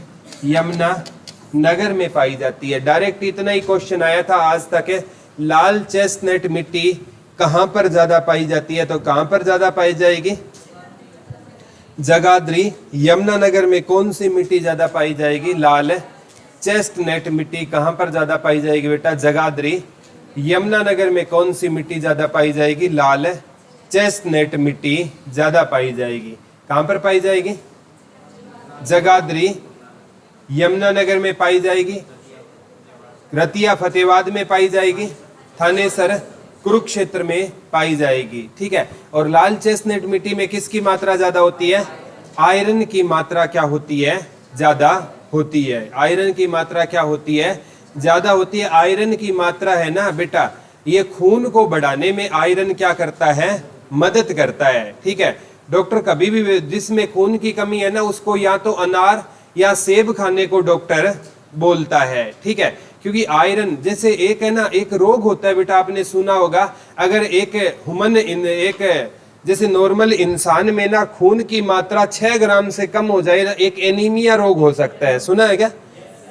यमुनानगर में पाई जाती है। डायरेक्ट इतना ही क्वेश्चन आया था आज तक, लाल चेस्टनट मिट्टी कहां पर ज्यादा पाई जाती है, तो कहां पर ज्यादा पाई जाएगी, जगाधरी। यमुनानगर में कौन सी मिट्टी ज्यादा पाई जाएगी, लाल चेस्टनट मिट्टी कहां पर ज्यादा पाई जाएगी बेटा, जगाधरी। यमुनानगर में कौन सी मिट्टी ज्यादा पाई जाएगी, लाल चेस्टनट मिट्टी ज्यादा पाई जाएगी। कहां पर पाई जाएगी, जगाधरी, यमुनानगर में पाई जाएगी, रतिया फतेहाबाद में पाई जाएगी, थानेसर कुरुक्षेत्र में पाई जाएगी, ठीक है। और लाल चेस्टनट मिट्टी में किसकी मात्रा ज्यादा होती है, आयरन की मात्रा क्या होती है, ज्यादा होती है। आयरन की मात्रा क्या होती है, ज्यादा होती है। आयरन की मात्रा है ना बेटा, ये खून को बढ़ाने में आयरन क्या करता है, मदद करता है। ठीक है, डॉक्टर कभी भी जिसमें खून की कमी है ना, उसको या तो अनार या सेब खाने को डॉक्टर बोलता है। ठीक है, क्योंकि आयरन जैसे एक है ना, एक रोग होता है बेटा, आपने सुना होगा, अगर एक जैसे नॉर्मल इंसान में ना खून की मात्रा 6 ग्राम से कम हो जाए ना, एक एनीमिया रोग हो सकता है। सुना है क्या?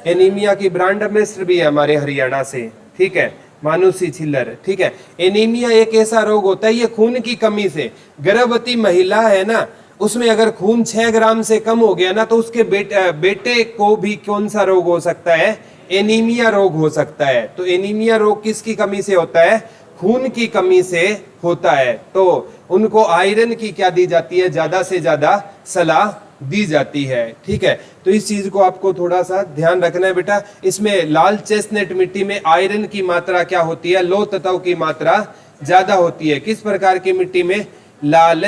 एनीमिया की ब्रांड एम्बेसडर भी है हमारे हरियाणा से। ठीक है, मानुषी छिल्लर। ठीक है, एनीमिया एक ऐसा रोग होता है, ये खून की कमी से, गर्भवती महिला है ना, उसमें अगर खून 6 ग्राम से कम हो गया ना, तो उसके बेटे को भी कौन सा रोग हो सकता है, एनीमिया रोग हो सकता है। तो एनीमिया रोग किसकी कमी से होता है, खून की कमी से होता है। तो उनको आयरन की क्या दी जाती है, ज्यादा से ज्यादा सलाह दी जाती है। ठीक है, तो इस चीज को आपको थोड़ा सा ध्यान रखना है बेटा। इसमें लाल चेस्टनट मिट्टी में आयरन की मात्रा क्या होती है, लौह तत्व की मात्रा ज्यादा होती है। किस प्रकार की मिट्टी में, लाल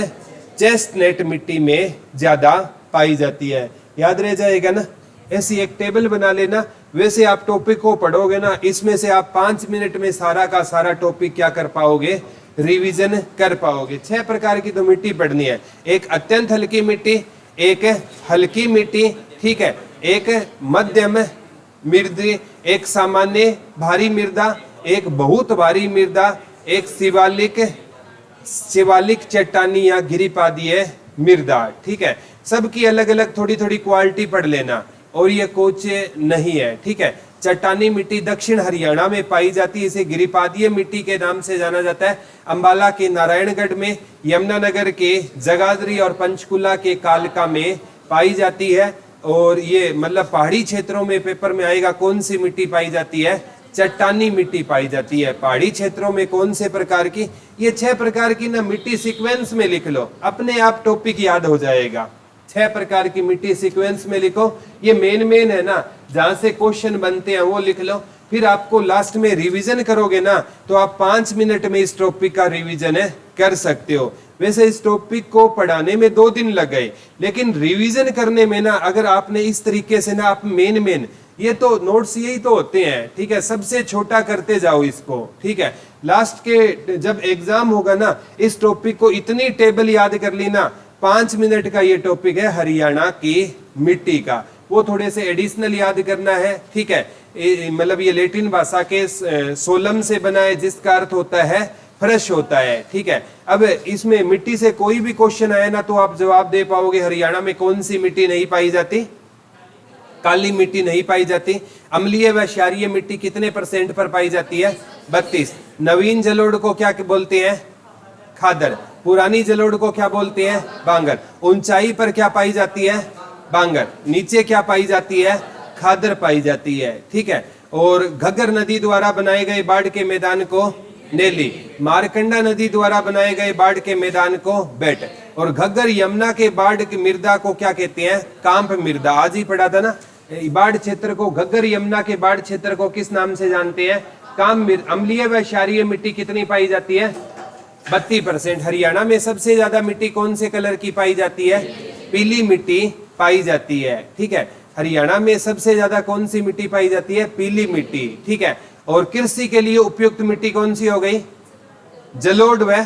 चेस्टनट मिट्टी में ज्यादा पाई जाती है। याद रह जाएगा ना, ऐसी एक टेबल बना लेना। वैसे आप टॉपिक को पढ़ोगे ना, इसमें से आप 5 मिनट में सारा का सारा टॉपिक क्या कर पाओगे, रिवीजन कर पाओगे। 6 प्रकार की तो मिट्टी पढ़नी है, एक अत्यंत हल्की मिट्टी, एक हल्की मिट्टी, ठीक है, एक मध्यम मृदा, एक सामान्य भारी मृदा, एक बहुत भारी मृदा, एक शिवालिक चट्टानी या गिरिपादीय मृदा। ठीक है, सबकी अलग अलग थोड़ी थोड़ी क्वालिटी पढ़ लेना, और ये कोच नहीं है। ठीक है, चट्टानी मिट्टी दक्षिण हरियाणा में पाई जाती है, इसे गिरिपादीय मिट्टी के नाम से जाना जाता है। अंबाला के नारायणगढ़ में, यमुनानगर के जगाधरी और पंचकुला के कालका में पाई जाती है। और ये मतलब पहाड़ी क्षेत्रों में पेपर में आएगा, कौन सी मिट्टी पाई जाती है, चट्टानी मिट्टी पाई जाती है। पहाड़ी क्षेत्रों में कौन से प्रकार की, ये 6 प्रकार की ना मिट्टी सीक्वेंस में लिख लो, अपने आप टॉपिक याद हो जाएगा। 6 प्रकार की मिट्टी सीक्वेंस में लिखो, ये मेन है ना, जहां से क्वेश्चन बनते हैं वो लिख लो। फिर आपको लास्ट में रिवीजन करोगे ना, तो आप 5 मिनट में इस टॉपिक का रिवीजन कर सकते हो। वैसे इस टॉपिक को पढ़ाने में 2 दिन लग गए, लेकिन रिवीजन करने में ना, अगर आपने इस तरीके से ना, आप मेन ये तो नोट्स यही तो होते हैं। ठीक है, सबसे छोटा करते जाओ इसको। ठीक है, लास्ट के जब एग्जाम होगा ना, इस टॉपिक को इतनी टेबल याद कर ली ना, 5 मिनट का ये टॉपिक है हरियाणा की मिट्टी का, वो थोड़े से एडिशनल याद करना है। ठीक है, मतलब ये लैटिन भाषा के सोलम से बना है, जिसका अर्थ होता है फ्रेश होता है। ठीक है, अब इसमें मिट्टी से कोई भी क्वेश्चन आए ना, तो आप जवाब दे पाओगे। हरियाणा में कौन सी मिट्टी नहीं पाई जाती, काली मिट्टी नहीं पाई जाती। अम्लीय व क्षारीय मिट्टी कितने % पर पाई जाती है, 32। नवीन जलोढ़ को क्या बोलते हैं, खादर। पुरानी जलोढ़ को क्या बोलते हैं, बांगर। ऊंचाई पर क्या पाई जाती है, बांगर। नीचे क्या पाई जाती है, खादर पाई जाती है। ठीक है, और घग्गर नदी द्वारा बनाए गए बाढ़ के मैदान को नेली, मारकंडा नदी द्वारा बनाए गए बाढ़ के मैदान को बेट, और घग्गर यमुना के बाढ़ की मृदा को क्या कहते हैं, कांप मृदा। आज ही पढ़ा था ना, बाढ़ क्षेत्र को, घग्गर यमुना के बाढ़ क्षेत्र को किस नाम से जानते हैं, कांप मृदा। अम्लीय व क्षारीय मिट्टी कितनी पाई जाती है, 32%। हरियाणा में सबसे ज्यादा मिट्टी कौन से कलर की पाई जाती है, पीली मिट्टी पाई जाती है। ठीक है, हरियाणा में सबसे ज्यादा कौन सी मिट्टी पाई जाती है, पीली मिट्टी। ठीक है, और कृषि के लिए उपयुक्त मिट्टी कौन सी हो गई, जलोढ़ व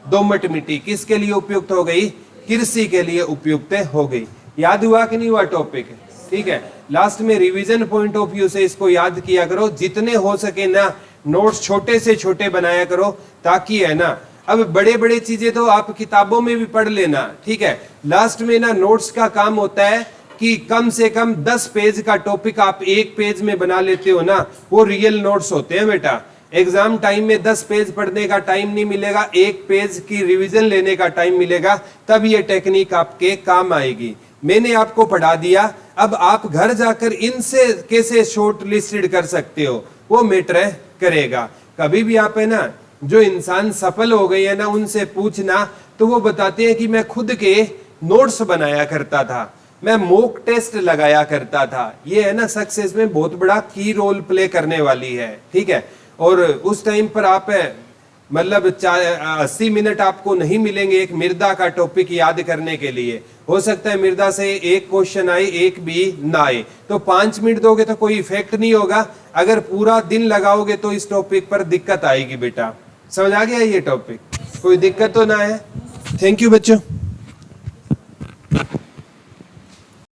दोमट मिट्टी। किसके लिए उपयुक्त हो गई, कृषि के लिए उपयुक्त हो गई। याद हुआ कि नहीं हुआ टॉपिक? ठीक है, लास्ट में रिवीजन पॉइंट ऑफ व्यू से इसको याद किया करो, जितने हो सके ना नोट्स छोटे से छोटे बनाया करो, ताकि है ना, अब बड़े बड़े चीजें तो आप किताबों में भी पढ़ लेना। ठीक है, लास्ट में ना नोट्स का काम होता है कि कम से कम 10 पेज का टॉपिक आप 1 पेज में बना लेते हो ना, वो रियल नोट्स होते हैं बेटा। एग्जाम टाइम में 10 पेज पढ़ने का टाइम नहीं मिलेगा, 1 पेज की रिवीजन लेने का टाइम मिलेगा, तब ये टेक्निक आपके काम आएगी। मैंने आपको पढ़ा दिया, अब आप घर जाकर इनसे कैसे शॉर्ट लिस्टेड कर सकते हो, वो मैटर करेगा। कभी भी आप है ना, जो इंसान सफल हो गए है ना, उनसे पूछना, तो वो बताते हैं कि मैं खुद के नोट्स बनाया करता था, मैं मॉक टेस्ट लगाया करता था। ये है ना सक्सेस में बहुत बड़ा की रोल प्ले करने वाली है। ठीक है, और उस टाइम पर आप मतलब 80 मिनट आपको नहीं मिलेंगे एक मृदा का टॉपिक याद करने के लिए। हो सकता है मृदा से एक क्वेश्चन आए, एक भी ना आए, तो 5 मिनट दोगे तो कोई इफेक्ट नहीं होगा। अगर पूरा दिन लगाओगे तो इस टॉपिक पर दिक्कत आएगी बेटा। समझ आ गया ये टॉपिक? कोई दिक्कत तो ना है? थैंक यू बच्चों।